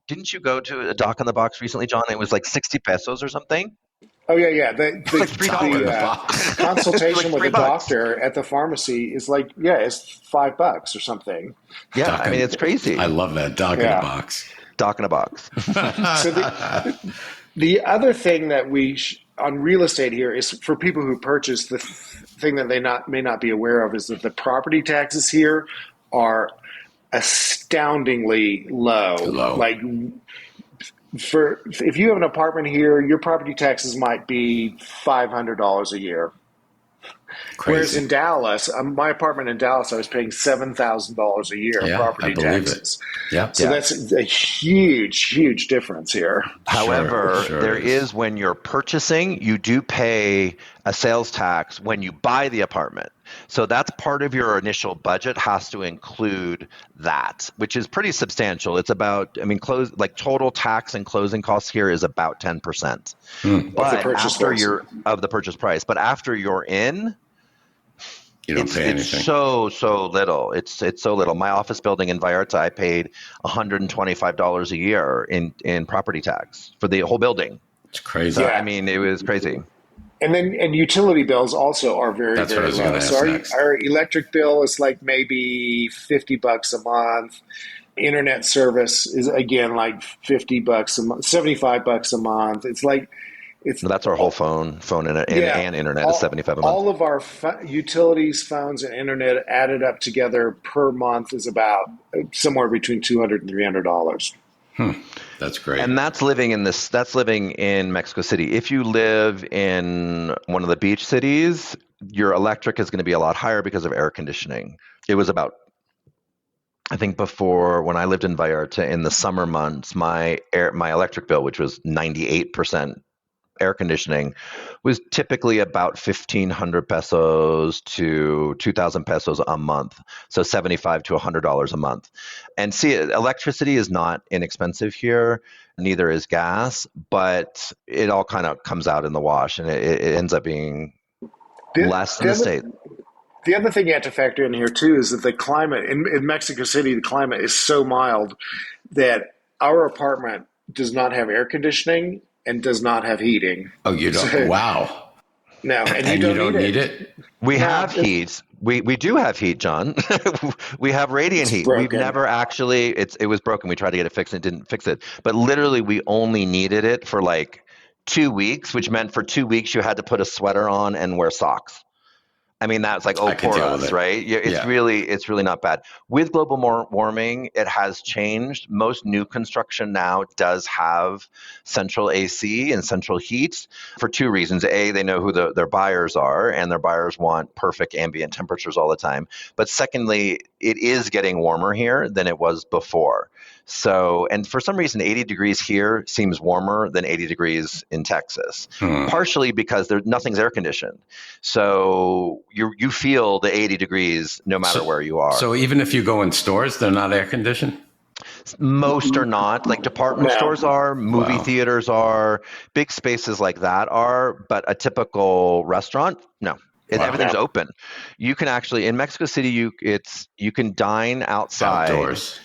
didn't you go to a Doc in the Box recently, John? It was 60 pesos or something. Oh yeah. The $3 consultation with the doctor at the pharmacy is it's $5 or something. Yeah, it's crazy. I love that Doc in a Box. Doc in a Box. So the other thing that on real estate here is for people who purchase, the thing that they may not be aware of is that the property taxes here are astoundingly low. if you have an apartment here, your property taxes might be $500 a year. Crazy. Whereas in Dallas, my apartment in Dallas, I was paying $7,000 a year in Yeah, I property believe taxes. it. Yeah. So that's a huge difference here. However, Sure there is when you're purchasing, you do pay a sales tax when you buy the apartment. So that's part of your initial budget has to include that, which is pretty substantial. It's about, total tax and closing costs here is about 10%. But of the purchase price. But after you're in, you don't pay anything. It's so little. It's so little. My office building in Vallarta, I paid $125 a year in property tax for the whole building. It's crazy. Yeah. It was crazy. And utility bills also are very, That's very low. So our electric bill is like maybe $50 a month. Internet service is again like $50 a month, $75 a month. It's like that's our whole phone and internet is $75 a month. All of our utilities, phones, and internet added up together per month is about somewhere between $200 and $300. That's great. And that's living in Mexico City. If you live in one of the beach cities, your electric is going to be a lot higher because of air conditioning. It was about, I think before when I lived in Vallarta in the summer months, my electric bill, which was 98% air conditioning, was typically about 1,500 pesos to 2,000 pesos a month. So $75 to $100 a month. And see, electricity is not inexpensive here. Neither is gas, but it all kind of comes out in the wash, and it ends up being less in the state. The other thing you have to factor in here too is that the climate in Mexico City, the climate is so mild that our apartment does not have air conditioning and does not have heating. Oh, you don't? So, wow. No, and you don't need it? We have heat. We do have heat, John. We have radiant heat. Broken. We've never actually, it was broken. We tried to get it fixed and it didn't fix it. But literally we only needed it for like 2 weeks, which meant for 2 weeks you had to put a sweater on and wear socks. That's like, poor us, right? It's really not bad. With global warming, it has changed. Most new construction now does have central AC and central heat for two reasons. A, they know who their buyers are, and their buyers want perfect ambient temperatures all the time. But secondly, it is getting warmer here than it was before. So, and for some reason, 80 degrees here seems warmer than 80 degrees in Texas, partially because nothing's air conditioned. So you feel the 80 degrees no matter where you are. So even if you go in stores, they're not air conditioned? Most are not. Like department stores are, movie theaters are, big spaces like that are, but a typical restaurant, no. Everything's open. You can actually, in Mexico City, you can dine outside. Outdoors.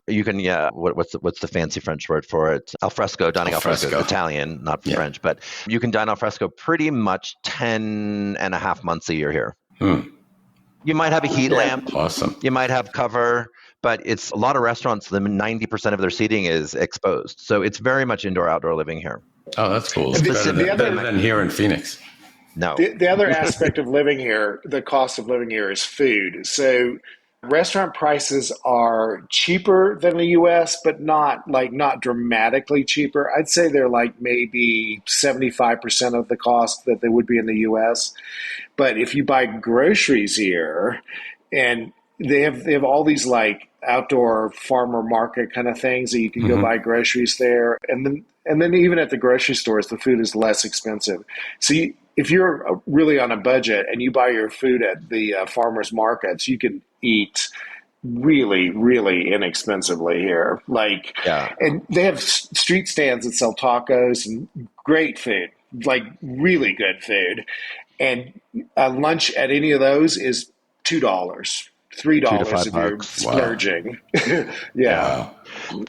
You can, what's the fancy French word for it? Al fresco, dining al fresco, Italian, not French, but you can dine al fresco pretty much 10 and a half months a year here. You might have a heat lamp. Awesome. You might have cover, but it's a lot of restaurants, 90% of their seating is exposed. So it's very much indoor-outdoor living here. Oh, that's cool. It's better than here in Phoenix. No. The other aspect of living here, the cost of living here is food. So restaurant prices are cheaper than the U.S., but not dramatically cheaper. I'd say they're like maybe 75% of the cost that they would be in the U.S. But if you buy groceries here, and they have all these like outdoor farmer market kind of things that you can go buy groceries there, and then even at the grocery stores, the food is less expensive. So if you're really on a budget and you buy your food at the farmers markets, you can eat really, really inexpensively here. And they have street stands that sell tacos and great food, like really good food. And lunch at any of those is $2, $3 if you're splurging. Wow.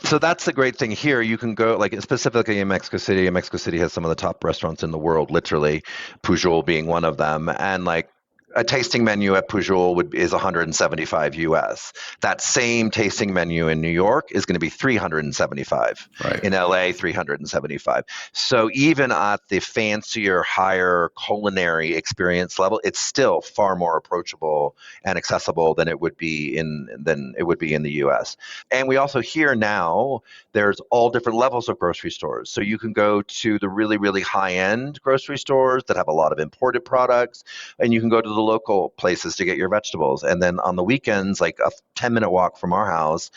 So that's the great thing here. You can go, like specifically in Mexico City. And Mexico City has some of the top restaurants in the world, literally, Pujol being one of them. And like a tasting menu at Pujol is 175 US. That same tasting menu in New York is going to be 375. Right. In LA, 375. So even at the fancier, higher culinary experience level, it's still far more approachable and accessible than it would be in the US. And we also hear now there's all different levels of grocery stores. So you can go to the really, really high-end grocery stores that have a lot of imported products, and you can go to the local places to get your vegetables. And then on the weekends, like a 10-minute walk from our house,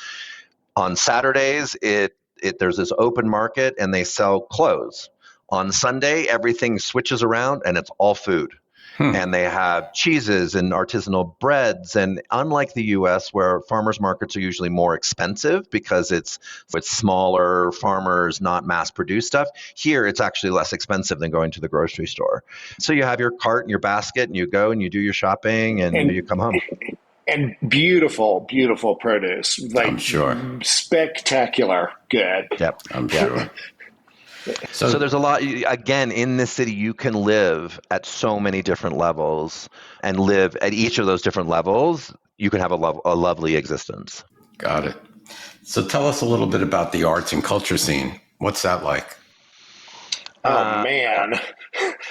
on Saturdays, there's this open market and they sell clothes. On Sunday, everything switches around and it's all food. And they have cheeses and artisanal breads. And unlike the US, where farmers markets are usually more expensive because it's with smaller farmers, not mass-produced stuff, here it's actually less expensive than going to the grocery store. So you have your cart and your basket, and you go and you do your shopping, and you come home. And beautiful, beautiful produce. Like, I'm sure. Spectacular good. Yep. I'm sure. So there's a lot, again, in this city, you can live at so many different levels, and live at each of those different levels. You can have a lovely existence. Got it. So tell us a little bit about the arts and culture scene. What's that like? Oh, man.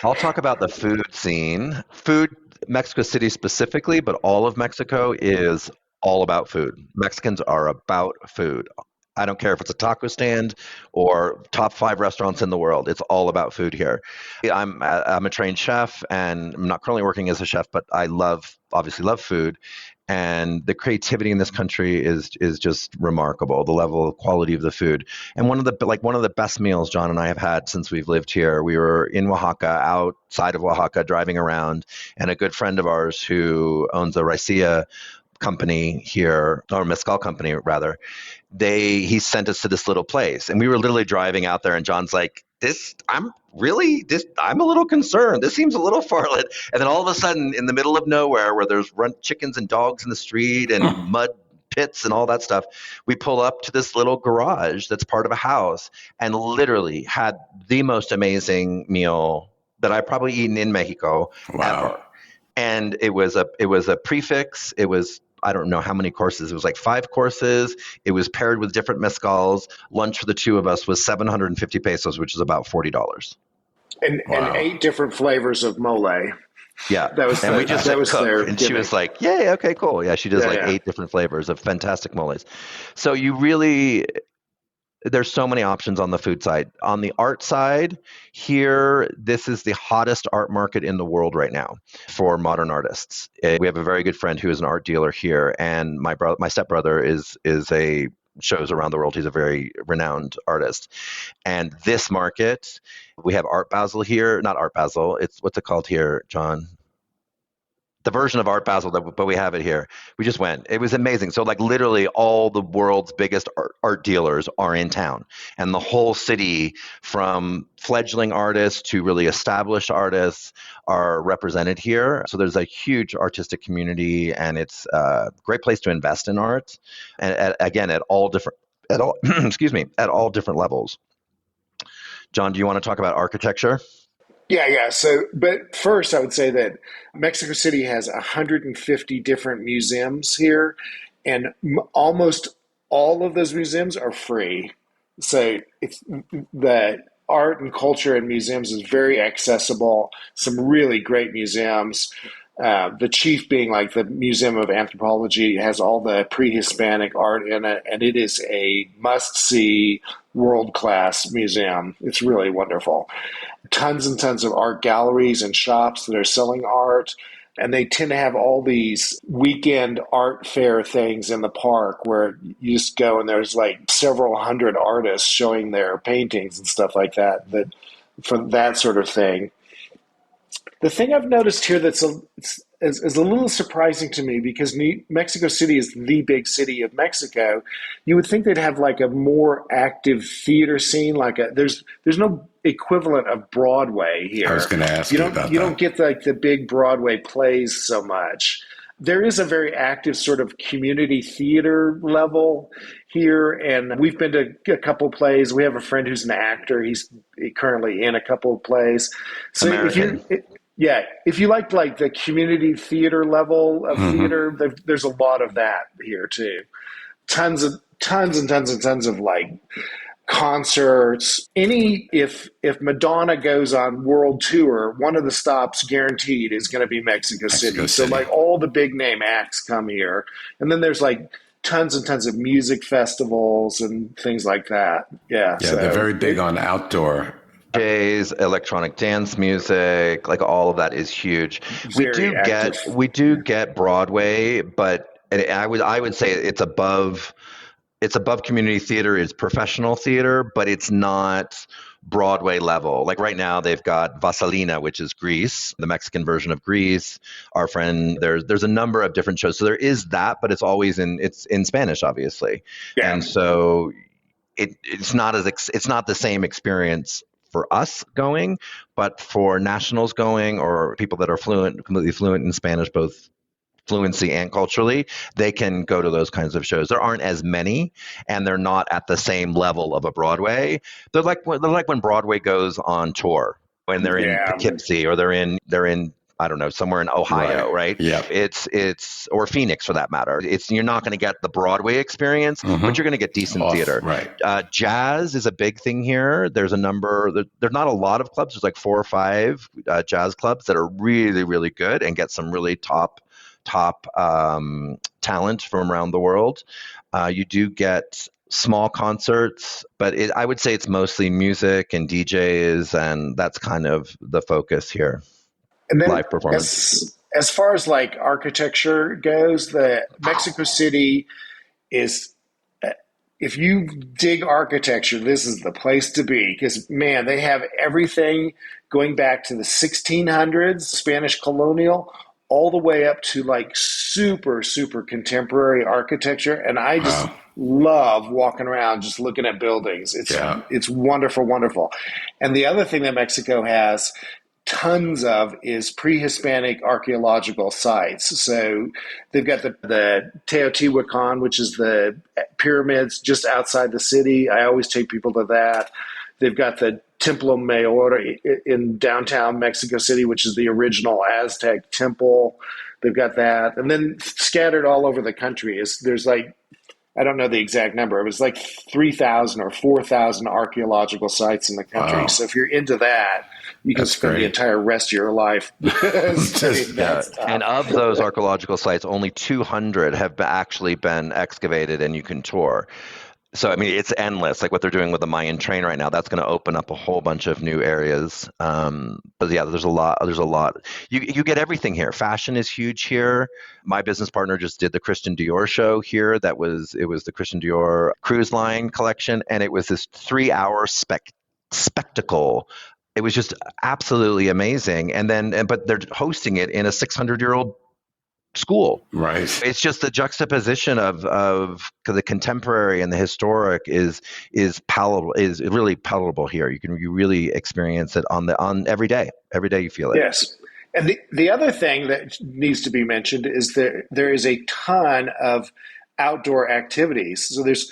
I'll talk about the food scene. Food, Mexico City specifically, but all of Mexico is all about food. Mexicans are about food. I don't care if it's a taco stand or top 5 restaurants in the world. It's all about food here. I'm a trained chef, and I'm not currently working as a chef, but I obviously love food. And the creativity in this country is just remarkable. The level of quality of the food, and one of the best meals John and I have had since we've lived here. We were in Oaxaca, outside of Oaxaca, driving around, and a good friend of ours who owns a raicilla company here, or mezcal company rather, he sent us to this little place, and we were literally driving out there, and John's like, I'm a little concerned. This seems a little far. And then all of a sudden, in the middle of nowhere, where there's chickens and dogs in the street and mud pits and all that stuff, we pull up to this little garage that's part of a house, and literally had the most amazing meal that I've probably eaten in Mexico ever. And it was a prefix. It was, I don't know how many courses. It was like 5 courses. It was paired with different mezcals. Lunch for the 2 of us was 750 pesos, which is about $40. And 8 different flavors of mole. Yeah. We just said cook. And she was like, yay, okay, cool. Yeah, she does 8 different flavors of fantastic moles. So there's so many options on the food side. On the art side, here, this is the hottest art market in the world right now for modern artists. We have a very good friend who is an art dealer here, and my stepbrother shows around the world. He's a very renowned artist. And this market, we have Art Basel here. Not Art Basel. What's it called here, John? The version of Art Basel, but we have it here. We just went. It was amazing. So literally all the world's biggest art dealers are in town. And the whole city, from fledgling artists to really established artists, are represented here. So there's a huge artistic community, and it's a great place to invest in art. And at all different levels. John, do you want to talk about architecture? Yeah. So, but first I would say that Mexico City has 150 different museums here, and almost all of those museums are free. So it's the art and culture in museums is very accessible. Some really great museums. The chief being like the Museum of Anthropology, has all the pre-Hispanic art in it, and it is a must-see, world-class museum. It's really wonderful. Tons and tons of art galleries and shops that are selling art, and they tend to have all these weekend art fair things in the park where you just go and there's like several hundred artists showing their paintings and stuff like that for that sort of thing. The thing I've noticed here that's is a little surprising to me, because Mexico City is the big city of Mexico. You would think they'd have like a more active theater scene. There's no equivalent of Broadway here. I was going to ask you about that. You don't get like the big Broadway plays so much. there is a very active sort of community theater level here, and we've been to a couple of plays. We have a friend who's an actor. He's currently in a couple of plays. So American. if you like the community theater level of theater, there's a lot of that here too. Tons and tons of like concerts. If Madonna goes on world tour, one of the stops guaranteed is going to be Mexico City. So like all the big name acts come here, and then there's like tons and tons of music festivals and things like that. Yeah, so they're very big on outdoor. DJs, electronic dance music, like all of that is huge. We do get Broadway, but I would say it's above community theater. It's professional theater, but it's not Broadway level. Like right now they've got Vaselina, which is Grease, the Mexican version of Grease. Our friend, there's a number of different shows. So there is that, but it's always in Spanish, obviously. Yeah. And so it's not the same experience for us going, but for nationals going or people that are completely fluent in Spanish, both fluency and culturally, they can go to those kinds of shows. There aren't as many, and they're not at the same level of a Broadway. They're like when Broadway goes on tour, when they're in Poughkeepsie or they're in I don't know, somewhere in Ohio, right? Yeah. It's or Phoenix for that matter. You're not going to get the Broadway experience, but you're going to get decent theater. Right. Jazz is a big thing here. There's there's not a lot of clubs. There's like 4 or 5 jazz clubs that are really, really good and get some really top talent from around the world. You do get small concerts, but I would say it's mostly music and DJs, and that's kind of the focus here. And then live performance. As far as like architecture goes, the Mexico City is, if you dig architecture, this is the place to be, because man, they have everything going back to the 1600s, Spanish colonial, all the way up to like super, super contemporary architecture. And I just love walking around, just looking at buildings. It's wonderful, wonderful. And the other thing that Mexico has tons of is pre-Hispanic archaeological sites. So they've got the Teotihuacan, which is the pyramids just outside the city. I always take people to that. They've got the Templo Mayor in downtown Mexico City, which is the original Aztec temple. They've got that. And then scattered all over the country there's like, I don't know the exact number. It was like 3,000 or 4,000 archaeological sites in the country. Wow. So if you're into that, you can spend the entire rest of your life studying that stuff. And of those archaeological sites, only 200 have actually been excavated and you can tour. So, I mean, it's endless. Like what they're doing with the Mayan train right now, that's going to open up a whole bunch of new areas. But yeah, there's a lot. You get everything here. Fashion is huge here. My business partner just did the Christian Dior show here. It was the Christian Dior cruise line collection. And it was this 3-hour spectacle. It was just absolutely amazing. But they're hosting it in a 600-year-old school. Right. It's just the juxtaposition of the contemporary and the historic is palatable, is really palatable here. You really experience it on every day. Every day you feel it. Yes. And the other thing that needs to be mentioned is that there is a ton of outdoor activities. So there's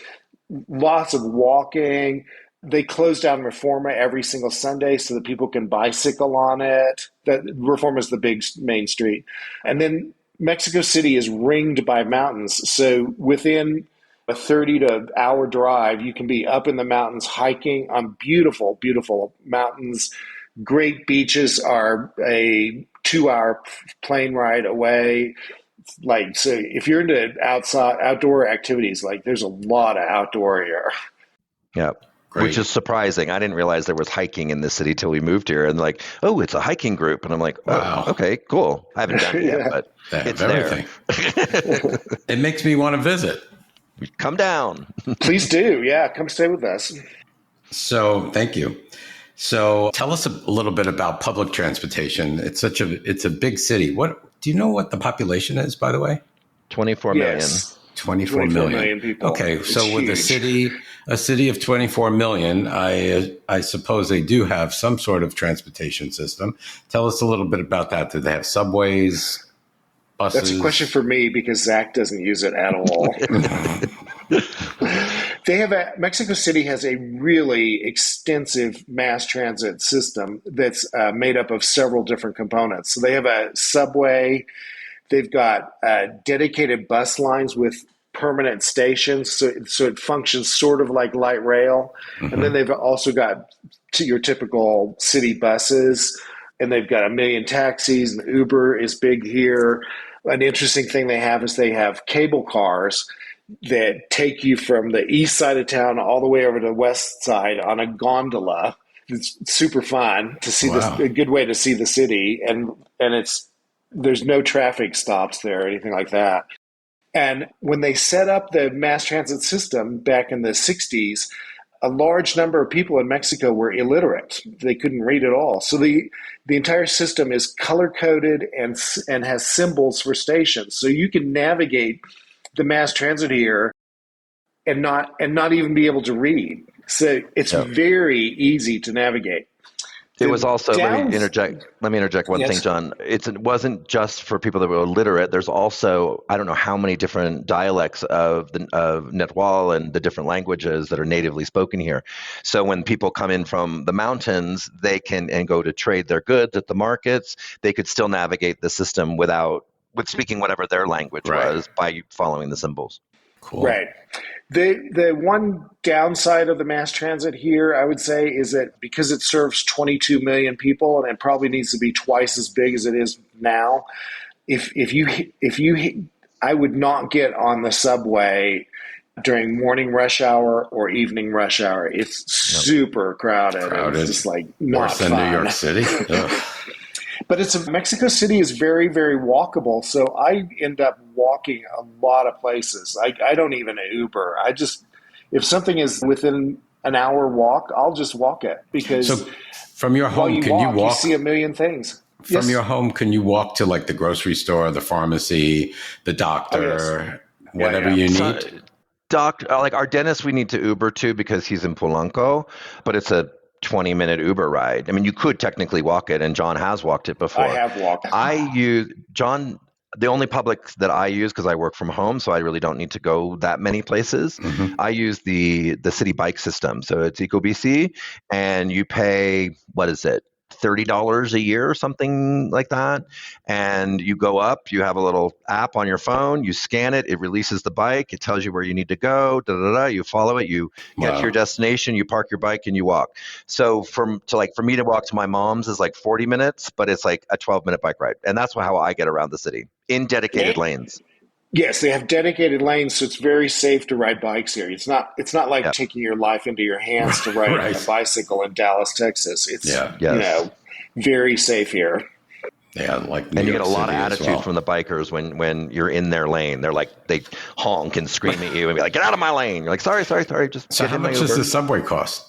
lots of walking. They close down Reforma every single Sunday so that people can bicycle on it. That Reforma is the big main street. And then Mexico City is ringed by mountains. So within a 30-hour drive, you can be up in the mountains hiking on beautiful, beautiful mountains. Great beaches are a 2-hour plane ride away. Like, so if you're into outdoor activities, like there's a lot of outdoor here. Yeah. Great. Which is surprising. I didn't realize there was hiking in this city till we moved here. And like, oh, it's a hiking group. And I'm like, wow, okay, cool. I haven't done it yet, but it's everything. There. It makes me want to visit. Come down. Please do. Yeah, come stay with us. So thank you. So tell us a little bit about public transportation. It's a big city. Do you know what the population is, by the way? 24 million. 24 million people. Okay, so with a city of 24 million, I suppose they do have some sort of transportation system. Tell us a little bit about that. Do they have subways? buses? That's a question for me because Zach doesn't use it at all. Mexico City has a really extensive mass transit system that's made up of several different components. So they have a subway, they've got dedicated bus lines with permanent stations, so it functions sort of like light rail. Mm-hmm. And then they've also got your typical city buses, and they've got a million taxis, and Uber is big here. An interesting thing they have is they have cable cars that take you from the east side of town all the way over to the west side on a gondola. It's super fun to see. Wow. A good way to see the city, and there's no traffic stops there or anything like that. And when they set up the mass transit system back in the 60s, a large number of people in Mexico were illiterate. They couldn't read at all. So the entire system is color-coded and has symbols for stations. So you can navigate the mass transit here and not even be able to read. So it's very easy to navigate. It was also, let me interject one thing, John. It wasn't just for people that were illiterate. There's also, I don't know how many different dialects of Netwal and the different languages that are natively spoken here. So when people come in from the mountains, they can and go to trade their goods at the markets. They could still navigate the system with speaking whatever their language was by following the symbols. Cool. Right. The one downside of the mass transit here, I would say, is that because it serves 22 million people and it probably needs to be twice as big as it is now, I would not get on the subway during morning rush hour or evening rush hour. It's super crowded. It's just like not worse than fun. New York City. But Mexico City is very, very walkable. So I end up walking a lot of places. I don't even Uber. If something is within an hour walk, I'll just walk it because from your home, you see a million things. From your home, can you walk to like the grocery store, the pharmacy, the doctor, whatever you need? Like our dentist, we need to Uber to because he's in Polanco, but it's a 20-minute Uber ride. I mean, you could technically walk it, and John has walked it before. I have walked it. The only public that I use, because I work from home, so I really don't need to go that many places. Mm-hmm. I use the city bike system. So it's EcoBC, and you pay, what is it, $30 a year or something like that. And you go up, you have a little app on your phone, you scan it, it releases the bike, it tells you where you need to go, you follow it, you get to your destination, you park your bike and you walk. So for me to walk to my mom's is like 40 minutes, but it's like a 12-minute bike ride. And that's how I get around the city in dedicated lanes. Yes, they have dedicated lanes, so it's very safe to ride bikes here. It's not like taking your life into your hands to ride a bicycle in Dallas, Texas. It's very safe here. Yeah, like and you get a lot of attitude from the bikers when you're in their lane. They're like, they honk and scream at you and be like, "Get out of my lane!" You're like, "Sorry." Just so how much does the subway cost?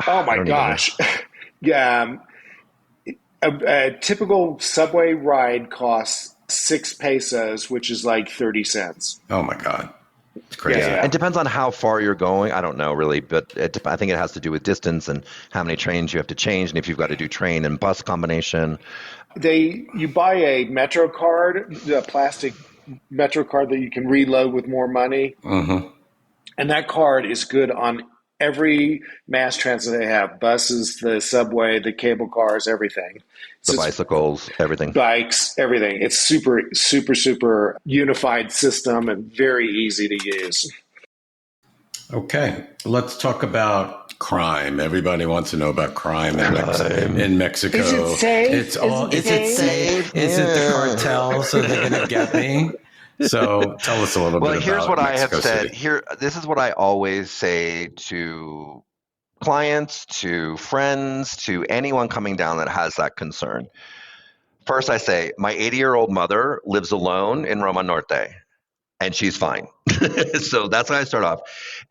Oh my gosh, a typical subway ride costs 6 pesos, which is like 30 cents. Oh my God. It's crazy. Yeah. It depends on how far you're going. I don't know really, but I think it has to do with distance and how many trains you have to change. And if you've got to do train and bus combination. You buy a Metro card, a plastic Metro card that you can reload with more money. Mm-hmm. And that card is good on every mass transit they have, buses, the subway, the cable cars, everything. The bicycles, everything. Bikes, everything. It's super, super, super unified system and very easy to use. Okay, let's talk about crime. Everybody wants to know about crime in Mexico. Is it safe? Is it safe? Is it the cartels? Are they going to get me? So tell us a little bit about here's what Mexico I have City. said. This is what I always say to clients, to friends, to anyone coming down that has that concern. First, I say, my 80-year-old mother lives alone in Roma Norte, and she's fine. So that's how I start off.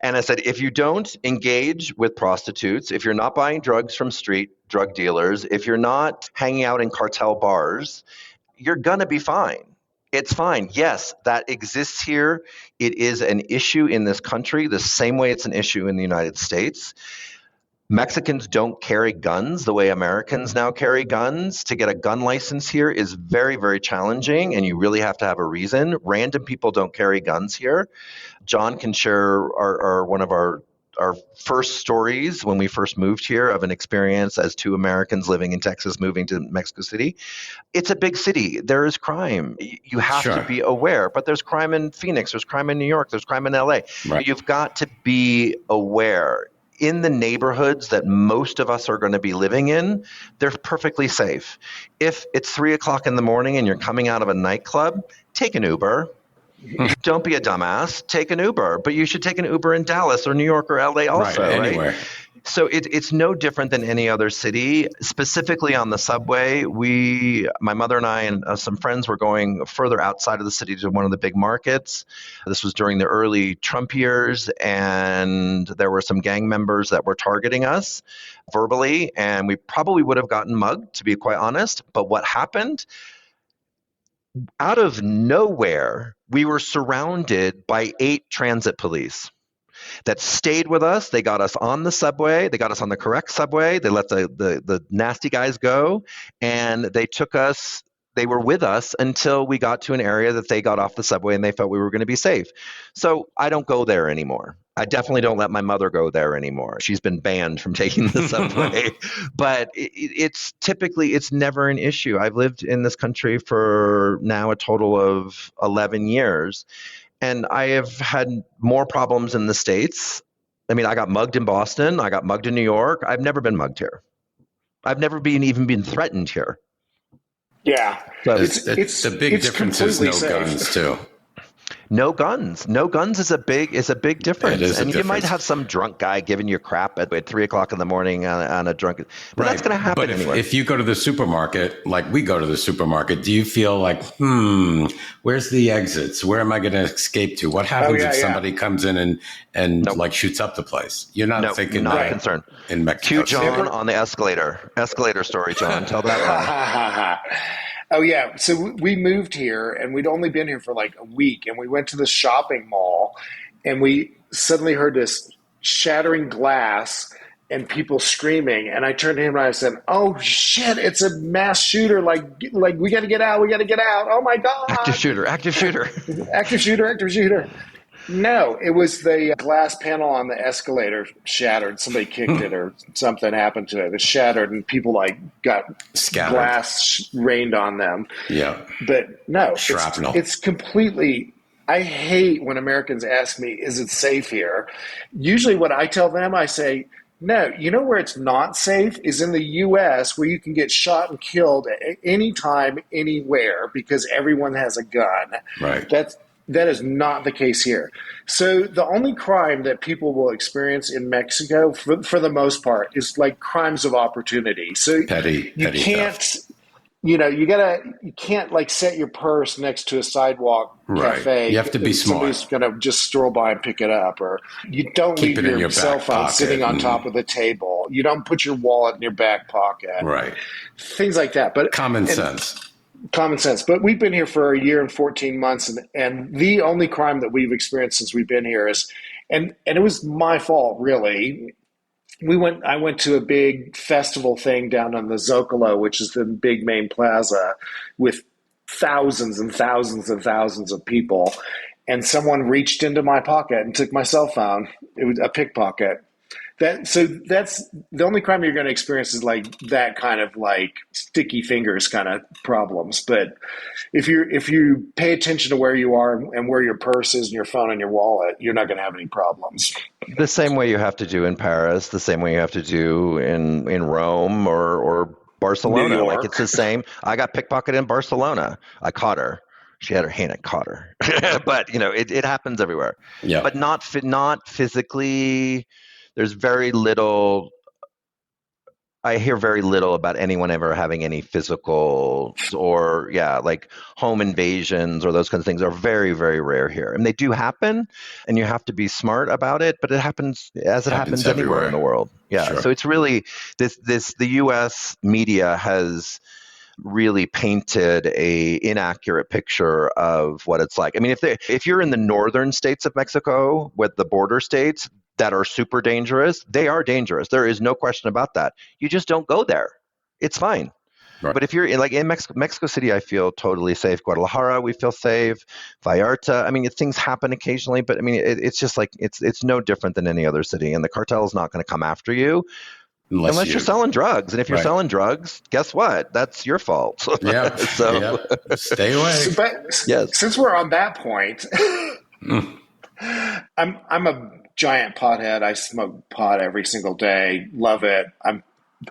And I said, if you don't engage with prostitutes, if you're not buying drugs from street drug dealers, if you're not hanging out in cartel bars, you're going to be fine. It's fine. Yes, that exists here. It is an issue in this country the same way it's an issue in the United States. Mexicans don't carry guns the way Americans now carry guns. To get a gun license here is very, very challenging, and you really have to have a reason. Random people don't carry guns here. John can share one of our first stories when we first moved here of an experience as two Americans living in Texas moving to Mexico City. It's a big city. There is crime. You have to be aware, but there's crime in Phoenix, there's crime in New York, there's crime in LA. Right. You've got to be aware. In the neighborhoods that most of us are going to be living in, they're perfectly safe. If it's 3:00 in the morning and you're coming out of a nightclub, take an Uber. Don't be a dumbass. Take an Uber, but you should take an Uber in Dallas or New York or LA also, right? Anywhere. So it's no different than any other city. Specifically on the subway, my mother and I and some friends were going further outside of the city to one of the big markets. This was during the early Trump years, and there were some gang members that were targeting us verbally, and we probably would have gotten mugged, to be quite honest. But what happened? Out of nowhere, we were surrounded by 8 transit police that stayed with us. They got us on the subway. They got us on the correct subway. They let the nasty guys go, and they took us. They were with us until we got to an area that they got off the subway and they felt we were going to be safe. So I don't go there anymore. I definitely don't let my mother go there anymore. She's been banned from taking the subway. But it's never an issue. I've lived in this country for now a total of 11 years. And I have had more problems in the States. I mean, I got mugged in Boston. I got mugged in New York. I've never been mugged here. I've never even been threatened here. Yeah. So it's the big difference is no guns too. No guns. No guns is a big difference. It is and a you difference. might have some drunk guy giving you crap at 3:00 in the morning on a drunk. But that's going to happen But anyway. if you go to the supermarket, like we go to the supermarket, do you feel like, where's the exits? Where am I going to escape to? What happens if somebody comes in and Nope. like shoots up the place? You're not thinking not that concerned. in Mexico. Cue John on the escalator story, John. Tell that one. Oh, yeah. So we moved here, and we'd only been here for like a week, and we went to the shopping mall, and we suddenly heard this shattering glass and people screaming. And I turned to him and I said, "Oh, shit, it's a mass shooter. Like we got to get out. We got to get out. Oh, my God. Active shooter. Active shooter. No, it was the glass panel on the escalator shattered. Somebody kicked it or something happened to it. It shattered and people like got Scattered. glass rained on them. Yeah. But no, Shrapnel. it's completely – I hate when Americans ask me, is it safe here? Usually what I tell them, I say, no, you know where it's not safe is in the U.S. where you can get shot and killed at any time, anywhere because everyone has a gun. Right. That is not the case here. So the only crime that people will experience in Mexico, for the most part, is like crimes of opportunity. So Petty can't, theft. You can't like set your purse next to a sidewalk cafe. You have to be smart. Somebody's going to just stroll by and pick it up, or you don't Keep leave it in your your cell back phone pocket sitting on and- top of the table. You don't put your wallet in your back pocket. Right. Things like that. But Common sense. But we've been here for a year and 14 months, and the only crime that we've experienced since we've been here is, and it was my fault, really. I went to a big festival thing down on the Zocalo, which is the big main plaza, with thousands and thousands and thousands of people, and someone reached into my pocket and took my cell phone. It was a pickpocket. That's the only crime you're going to experience is like that kind of like sticky fingers kind of problems. But if you pay attention to where you are and where your purse is and your phone and your wallet, you're not going to have any problems. The same way you have to do in Paris, the same way you have to do in Rome or Barcelona. New York. Like it's the same. I got pickpocketed in Barcelona. I caught her. She had her hand. I caught her. But it happens everywhere. Yeah. But not physically. There's very little. I hear very little about anyone ever having any physical or like home invasions or those kinds of things are very, very rare here. And they do happen, and you have to be smart about it, but it happens happens anywhere in the world. Yeah. Sure. So it's really the US media has really painted a inaccurate picture of what it's like. I mean, if you're in the northern states of Mexico with the border states, that are super dangerous, they are dangerous. There is no question about that. You just don't go there. It's fine. Right. But if you're in Mexico City, I feel totally safe. Guadalajara, we feel safe. Vallarta, I mean, things happen occasionally, but I mean, it's just like it's no different than any other city. And the cartel is not going to come after you unless you're selling drugs. And if you're selling drugs, guess what? That's your fault. Yeah. So stay away. But yes. Since we're on that point, I'm a giant pothead. I smoke pot every single day. Love it. I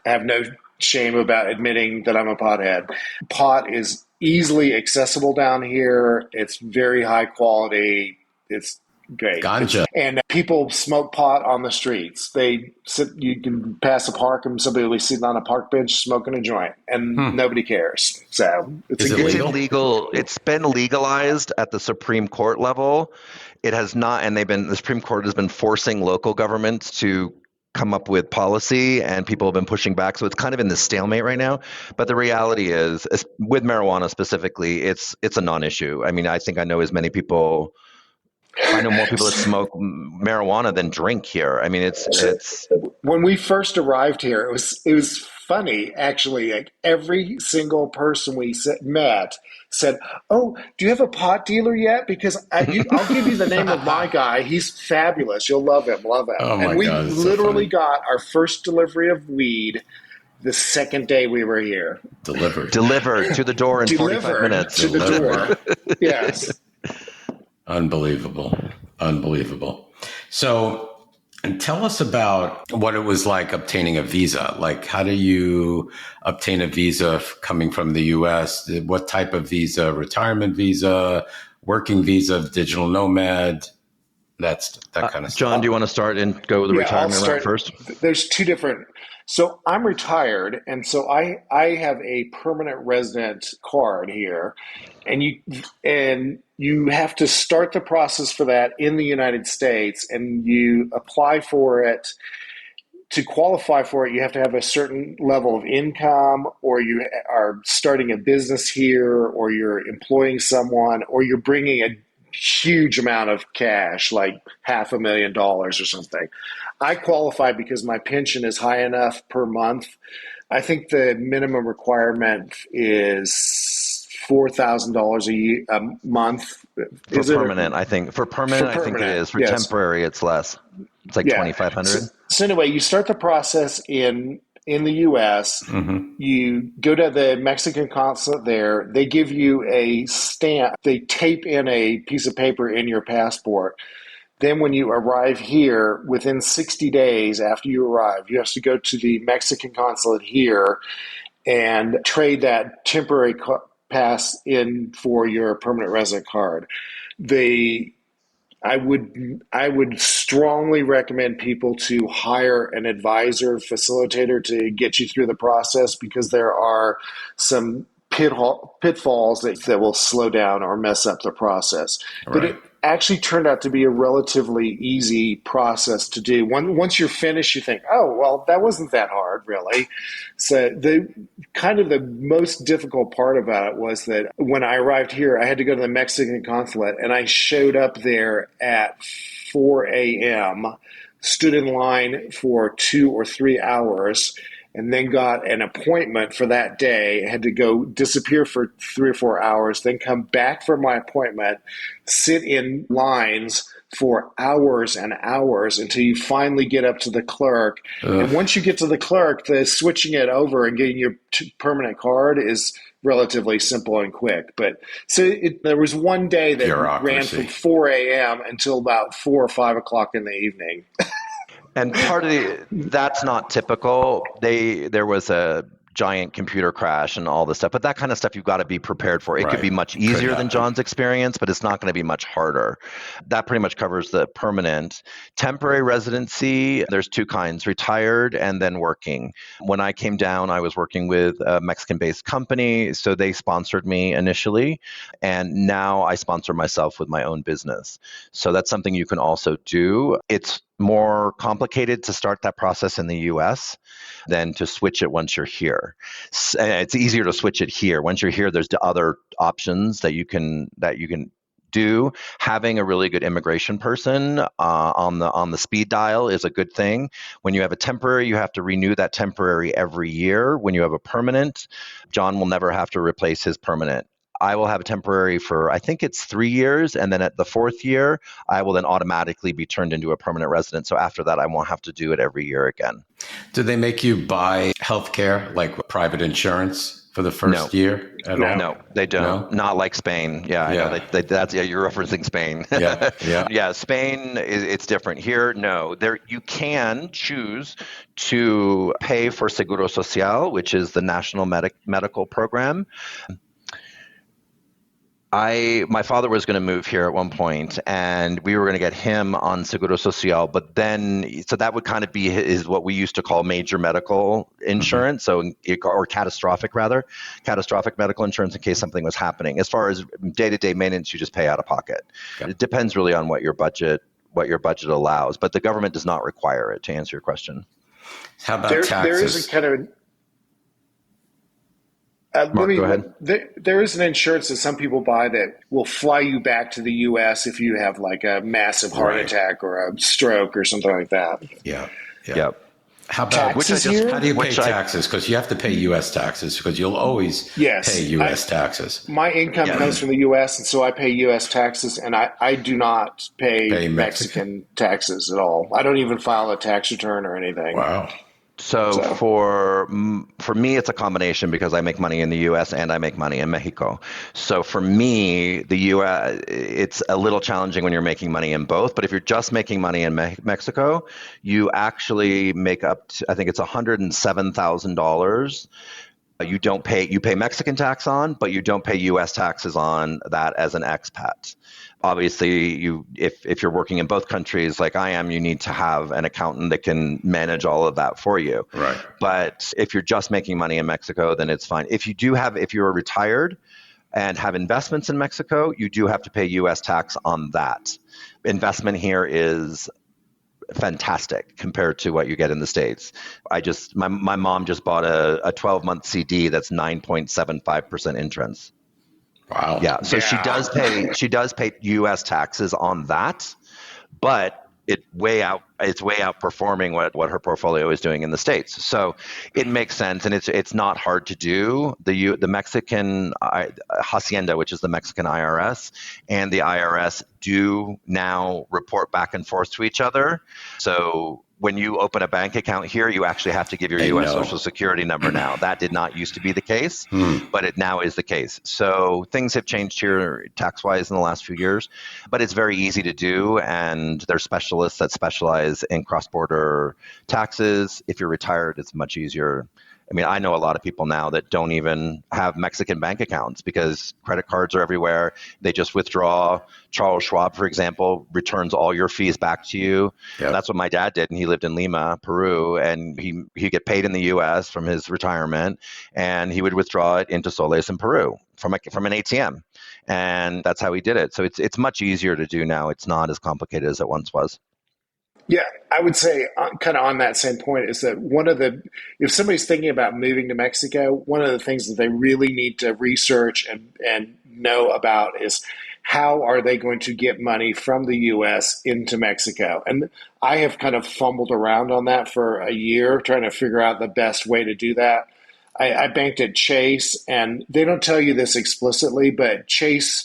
have no shame about admitting that I'm a pothead. Pot is easily accessible down here. It's very high quality. It's great. Ganja. And people smoke pot on the streets. You can pass a park and somebody will be sitting on a park bench smoking a joint and nobody cares. So Is it legal? It's been legalized at the Supreme Court level. It has not, and the Supreme Court has been forcing local governments to come up with policy, and people have been pushing back. So it's kind of in this stalemate right now. But the reality is, with marijuana specifically, it's a non-issue. I mean, I think I know more people that smoke marijuana than drink here. I mean, it's when we first arrived here, it was funny actually. Like every single person we met said, "Oh, do you have a pot dealer yet? Because I'll give you the name of my guy. He's fabulous. You'll love him. Love him." Oh my and we God, literally got our first delivery of weed the second day we were here. Delivered to the door in 45 minutes. To the door. Yes. Unbelievable. So, and tell us about what it was like obtaining a visa. Like, how do you obtain a visa coming from the U.S.? What type of visa? Retirement visa, working visa, digital nomad? That kind of stuff. John, do you want to start and go with the retirement route first? There's two different. So I'm retired, and so I have a permanent resident card here, and you have to start the process for that in the United States, and you apply for it. To qualify for it, you have to have a certain level of income, or you are starting a business here, or you're employing someone, or you're bringing a huge amount of cash, like $500,000 or something. I qualify because my pension is high enough per month. I think the minimum requirement is $4,000 a month. For permanent, I think. For permanent, I think it is. For temporary, it's less. It's like $2,500. So anyway, you start the process in the U.S., you go to the Mexican consulate there. They give you a stamp. They tape in a piece of paper in your passport. Then when you arrive here, within 60 days after you arrive, you have to go to the Mexican consulate here and trade that temporary pass in for your permanent resident card. I would strongly recommend people to hire an advisor, facilitator to get you through the process, because there are some pitfalls that will slow down or mess up the process. Right. But it actually turned out to be a relatively easy process to do. Once you're finished, you think, oh, well, that wasn't that hard, really. So the most difficult part about it was that when I arrived here, I had to go to the Mexican consulate, and I showed up there at 4 a.m., stood in line for 2 or 3 hours, and then got an appointment for that day. I had to go disappear for 3 or 4 hours, then come back for my appointment, sit in lines for hours and hours until you finally get up to the clerk. Ugh. And once you get to the clerk, the switching it over and getting your permanent card is relatively simple and quick. But so there was one day that ran from 4 a.m. until about 4 or 5 o'clock in the evening. And part of that's not typical. There was a giant computer crash and all this stuff, but that kind of stuff you've got to be prepared for. It could be much easier than John's experience, but it's not going to be much harder. That pretty much covers the permanent. Temporary residency, there's two kinds, retired and then working. When I came down, I was working with a Mexican-based company, so they sponsored me initially, and now I sponsor myself with my own business. So that's something you can also do. It's more complicated to start that process in the US than to switch it once you're here. It's easier to switch it here. Once you're here, there's the other options that you can do, having a really good immigration person on the speed dial is a good thing. When you have a temporary, you have to renew that temporary every year. When you have a permanent, John will never have to replace his permanent. I will have a temporary for, I think it's 3 years. And then at the 4th year, I will then automatically be turned into a permanent resident. So after that, I won't have to do it every year again. Do they make you buy healthcare, like private insurance for the first year at all? No, they don't. No? Not like Spain. Yeah, I know. That's you're referencing Spain. Yeah. Spain, it's different. Here, no. There, you can choose to pay for Seguro Social, which is the national medical program. My father was going to move here at one point, and we were going to get him on Seguro Social, but then, so that would kind of be what we used to call major medical insurance, or catastrophic medical insurance in case something was happening. As far as day-to-day maintenance, you just pay out of pocket. Okay. It depends really on what your budget allows, but the government does not require it, to answer your question. How about taxes? There is a kind of Mark, go ahead. There is an insurance that some people buy that will fly you back to the U.S. if you have like a massive heart attack or a stroke or something like that. Yeah. How about taxes how do you pay taxes? Because you have to pay U.S. taxes because you'll always pay U.S. taxes. My income comes from the U.S. and so I pay U.S. taxes, and I do not pay Mexican taxes at all. I don't even file a tax return or anything. Wow. So for me, it's a combination because I make money in the U.S. and I make money in Mexico. So for me, the U.S., it's a little challenging when you're making money in both. But if you're just making money in Mexico, you actually make up to, I think it's $107,000. You pay Mexican tax on, but you don't pay U.S. taxes on that as an expat. Obviously, if you're working in both countries like I am, you need to have an accountant that can manage all of that for you. Right. But if you're just making money in Mexico, then it's fine. If you're retired and have investments in Mexico, you do have to pay U.S. tax on that. Investment here is fantastic compared to what you get in the States. My mom just bought a 12-month CD that's 9.75% interest. Wow. Yeah. So she does pay U.S. taxes on that, but it's way outperforming what her portfolio is doing in the States. So it makes sense, and it's not hard to do. The Mexican Hacienda, which is the Mexican IRS, and the IRS do now report back and forth to each other. So when you open a bank account here, you actually have to give your U.S. Social Security number now. That did not used to be the case, but it now is the case. So things have changed here tax-wise in the last few years, but it's very easy to do, and there's specialists that specialize in cross-border taxes. If you're retired, it's much easier. I mean, I know a lot of people now that don't even have Mexican bank accounts because credit cards are everywhere. They just withdraw. Charles Schwab, for example, returns all your fees back to you. Yep. That's what my dad did, and he lived in Lima, Peru, and he'd get paid in the U.S. from his retirement, and he would withdraw it into soles in Peru from an ATM, and that's how he did it. So it's much easier to do now. It's not as complicated as it once was. Yeah, I would say kind of on that same point is that if somebody's thinking about moving to Mexico, one of the things that they really need to research and know about is how are they going to get money from the U.S. into Mexico? And I have kind of fumbled around on that for a year, trying to figure out the best way to do that. I banked at Chase, and they don't tell you this explicitly, but Chase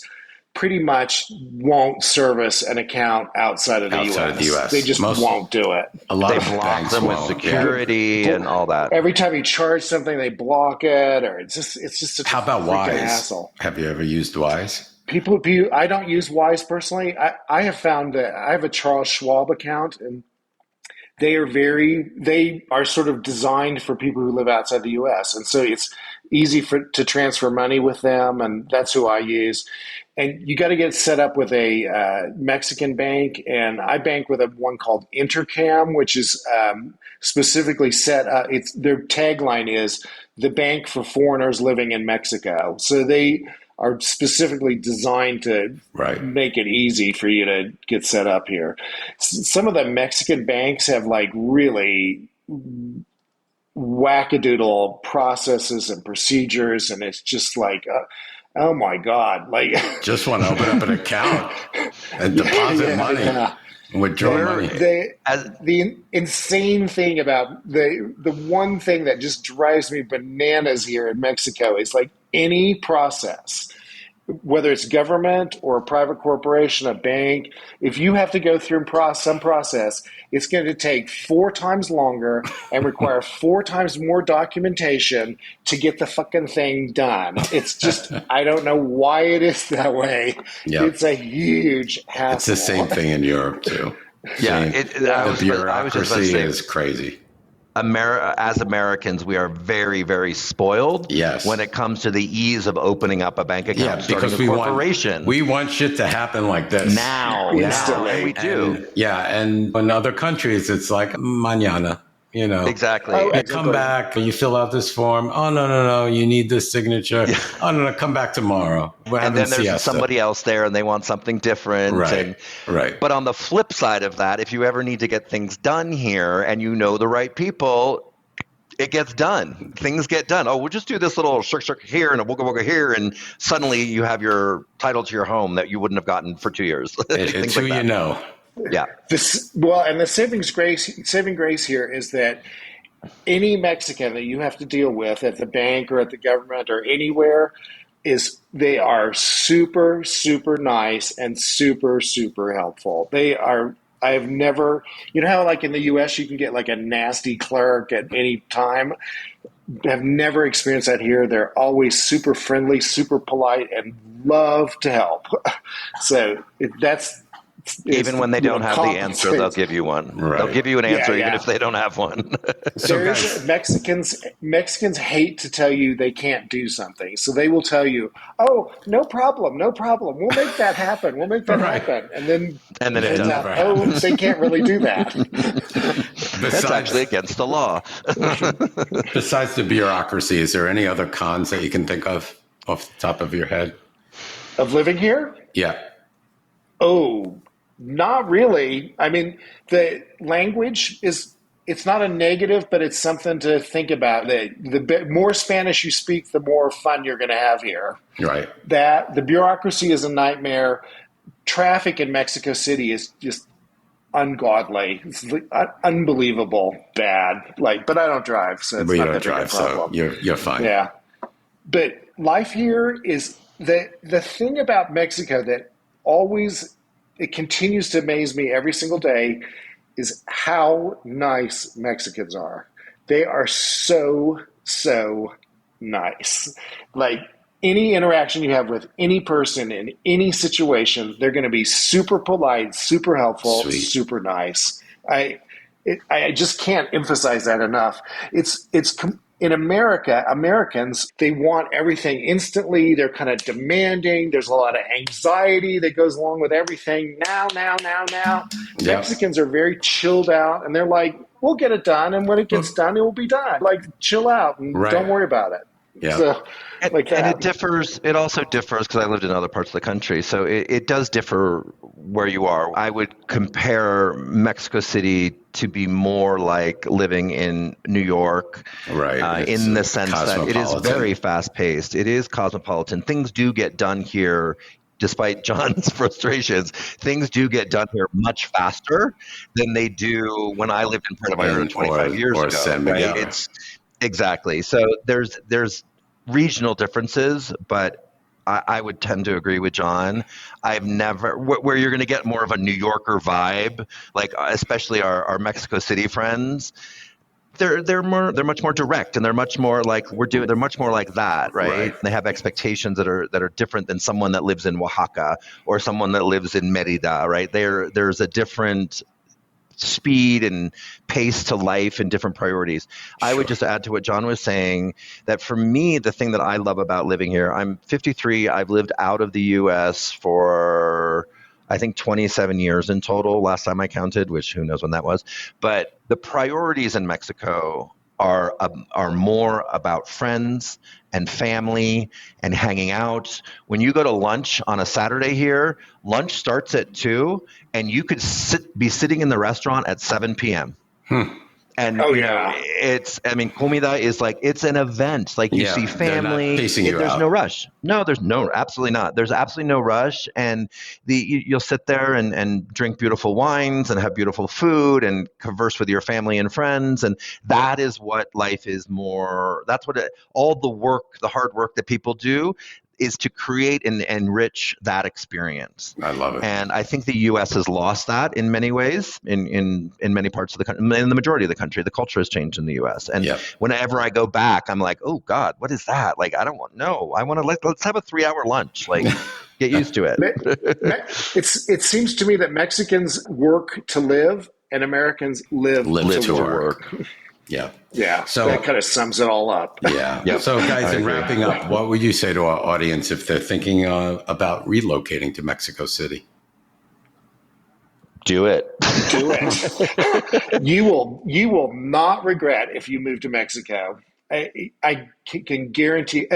pretty much won't service an account outside of the U.S. They just won't do it. A lot they of block banks them with security and all that. Every time you charge something, they block it, or it's just such How about a Wise? hassle. Have you ever used Wise? I don't use Wise personally. I have found that I have a Charles Schwab account, and they are sort of designed for people who live outside the U.S. And so it's easy to transfer money with them, and that's who I use. And you got to get set up with a Mexican bank, and I bank with one called Intercam, which is specifically set up. Their tagline is the bank for foreigners living in Mexico. So they are specifically designed to make it easy for you to get set up here. Some of the Mexican banks have like really wackadoodle processes and procedures, and it's just like Oh my God. Like, just want to open up an account and deposit money. Yeah. Withdraw money. The insane thing about the one thing that just drives me bananas here in Mexico is like any process, whether it's government or a private corporation, a bank, if you have to go through some process, it's going to take 4 times longer and require 4 times more documentation to get the fucking thing done. It's just, I don't know why it is that way. Yep. It's a huge hassle. It's the same thing in Europe too. Yeah, the bureaucracy is crazy. As Americans, we are very, very spoiled when it comes to the ease of opening up a bank account, starting a corporation. We want shit to happen like this. Now, and we do. And in other countries, it's like mañana. Exactly. You come back and you fill out this form. Oh, no, you need this signature. Yeah. Oh, no, come back tomorrow. And then there's somebody else there and they want something different. Right. But on the flip side of that, if you ever need to get things done here and you know the right people, it gets done. Things get done. Oh, we'll just do this little shirk here and a wooga here, and suddenly you have your title to your home that you wouldn't have gotten for 2 years. It's who you know. Yeah. And the saving grace here is that any Mexican that you have to deal with at the bank or at the government or anywhere they are super, super nice and super, super helpful. I have never, how like in the US you can get like a nasty clerk at any time. I've never experienced that here. They're always super friendly, super polite, and love to help. So even when they don't have the answer, they'll give you one. Right. They'll give you an answer even if they don't have one. Mexicans hate to tell you they can't do something. So they will tell you, oh, no problem. We'll make that happen. Happen. And then it doesn't happen. They can't really do that. That's actually against the law. Besides the bureaucracy, is there any other cons that you can think of off the top of your head? Of living here? Yeah. Oh, not really. I mean, the language it's not a negative, but it's something to think about. The more Spanish you speak, the more fun you're going to have here. Right. The bureaucracy is a nightmare. Traffic in Mexico City is just ungodly. It's unbelievable bad. But I don't drive, so it's not that big a problem. So you're fine. Yeah. But life here is the thing about Mexico that it continues to amaze me every single day is how nice Mexicans are. They are so, so nice. Like any interaction you have with any person in any situation, they're going to be super polite, super helpful, super nice. I just can't emphasize that enough. In America, Americans, they want everything instantly. They're kind of demanding. There's a lot of anxiety that goes along with everything. Now. Yep. Mexicans are very chilled out, and they're like, we'll get it done, and when it gets done, it will be done. Like, chill out and don't worry about it. Yeah. So, and it differs. It also differs because I lived in other parts of the country, so it does differ where you are. I would compare Mexico City to be more like living in New York, right? In the sense that it is very fast paced. It is cosmopolitan. Things do get done here. Despite John's frustrations, things do get done here much faster than they do when I lived in Puerto Vallarta 25 years ago. San Miguel. Right? Exactly. So there's regional differences, but I would tend to agree with John. I've never where you're going to get more of a New Yorker vibe, like especially our Mexico City friends. They're much more direct, and they're much more like they're much more like that, right? They have expectations that are different than someone that lives in Oaxaca or someone that lives in Merida, right? There's a different speed and pace to life and different priorities. Sure. I would just add to what John was saying that for me, the thing that I love about living here, I'm 53. I've lived out of the U.S. for, I think, 27 years in total, last time I counted, which who knows when that was. But the priorities in Mexico are more about friends and family and hanging out. When you go to lunch on a Saturday here, lunch starts at 2:00 and you could be sitting in the restaurant at 7 p.m. And, it's, I mean, comida is like, it's an event. Like you see family. There's no rush. No, absolutely not. There's absolutely no rush. And you'll sit there and drink beautiful wines and have beautiful food and converse with your family and friends. And that is what life is more. That's what all the hard work that people do is to create and enrich that experience. I love it. And I think the U.S. has lost that in many ways, in many parts of the country, in the majority of the country. The culture has changed in the U.S. And whenever I go back, I'm like, oh God, what is that? Like, I want to let's have a 3-hour lunch. Like, get used to it. It seems to me that Mexicans work to live and Americans live to work. Yeah. So that kind of sums it all up. Yeah. Yep. So guys, in wrapping up, what would you say to our audience if they're thinking about relocating to Mexico City? Do it. Do it. You will not regret if you move to Mexico. I can guarantee.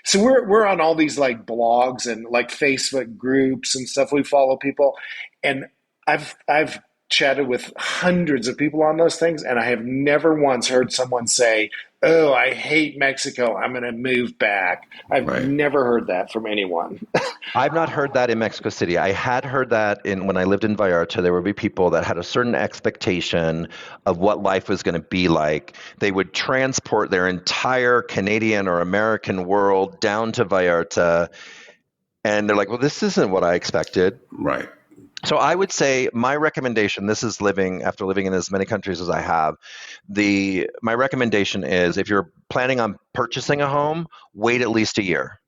So we're on all these like blogs and like Facebook groups and stuff. We follow people, and I've chatted with hundreds of people on those things, and I have never once heard someone say, oh, I hate Mexico, I'm going to move back. I've never heard that from anyone. I've not heard that in Mexico City. I had heard that when I lived in Vallarta. There would be people that had a certain expectation of what life was going to be like. They would transport their entire Canadian or American world down to Vallarta, and they're like, well, this isn't what I expected. Right. So I would say my recommendation, this is after living in as many countries as I have, my recommendation is if you're planning on purchasing a home, wait at least a year.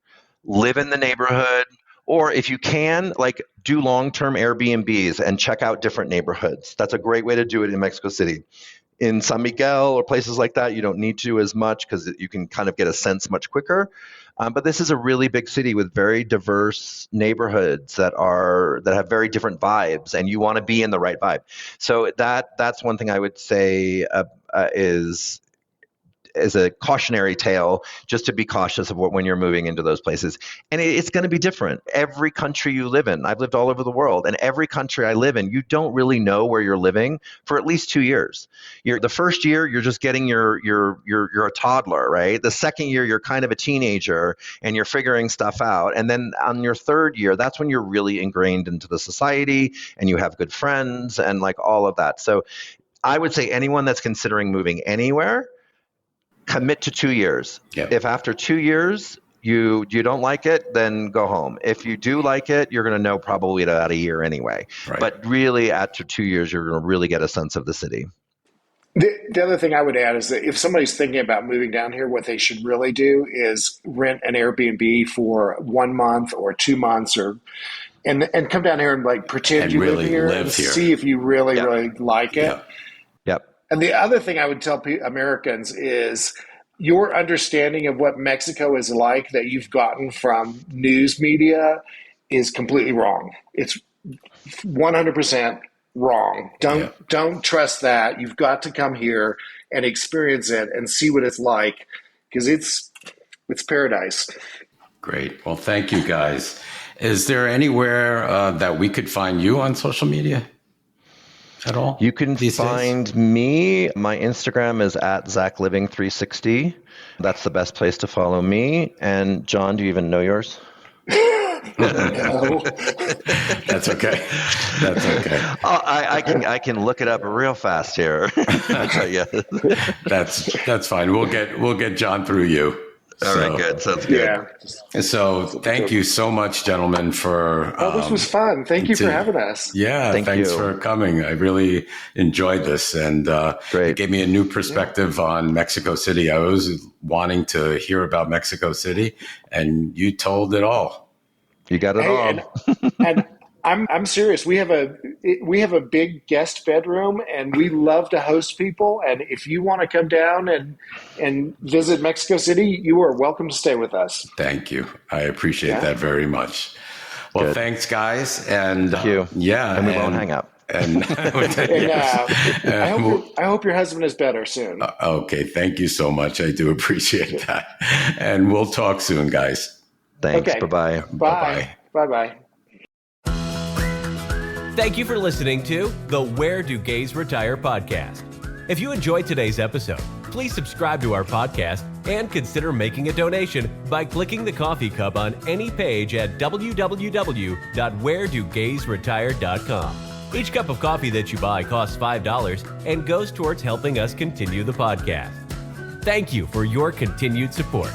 Live in the neighborhood, or if you can, like do long-term Airbnbs and check out different neighborhoods. That's a great way to do it in Mexico City. In San Miguel or places like that, you don't need to as much because you can kind of get a sense much quicker. But this is a really big city with very diverse neighborhoods that have very different vibes, and you want to be in the right vibe. So that's one thing I would say is a cautionary tale, just to be cautious of when you're moving into those places. And it's going to be different. Every country you live in, I've lived all over the world, and every country I live in, you don't really know where you're living for at least 2 years. The first year, you're just getting you're a toddler, right? The second year, you're kind of a teenager and you're figuring stuff out. And then on your third year, that's when you're really ingrained into the society and you have good friends and like all of that. So I would say anyone that's considering moving anywhere, commit to 2 years. Yep. If after 2 years you don't like it, then go home. If you do like it, you're going to know probably about a year anyway. Right. But really, after 2 years, you're going to really get a sense of the city. The other thing I would add is that if somebody's thinking about moving down here, what they should really do is rent an Airbnb for 1 month or 2 months, and come down here and like pretend and you really live here. See if you really like it. Yep. And the other thing I would tell Americans is your understanding of what Mexico is like that you've gotten from news media is completely wrong. It's 100% wrong. Don't trust that. You've got to come here and experience it and see what it's like, because it's paradise. Great. Well, thank you guys. Is there anywhere that we could find you on social media at all? You can find me. My Instagram is at ZachLiving360. That's the best place to follow me. And John, do you even know yours? No. That's okay. I can look it up real fast here. Yeah. That's fine. We'll get John through you. All right, good. Sounds good. Yeah. So thank you so much, gentlemen, for... this was fun. Thank you for having us. Yeah, thanks for coming. I really enjoyed this, and it gave me a new perspective on Mexico City. I was wanting to hear about Mexico City, and you told it all. You got it all. And I'm serious. We have a big guest bedroom, and we love to host people. And if you want to come down and visit Mexico City, you are welcome to stay with us. Thank you. I appreciate that very much. Well, Good. Thanks, guys. And thank you. And we won't hang up. And, I hope your husband is better soon. Okay. Thank you so much. I do appreciate that. And we'll talk soon, guys. Thanks. Okay. Bye-bye. Bye. Bye-bye. Thank you for listening to the Where Do Gays Retire podcast. If you enjoyed today's episode, please subscribe to our podcast and consider making a donation by clicking the coffee cup on any page at www.wheredogaysretire.com. Each cup of coffee that you buy costs $5 and goes towards helping us continue the podcast. Thank you for your continued support.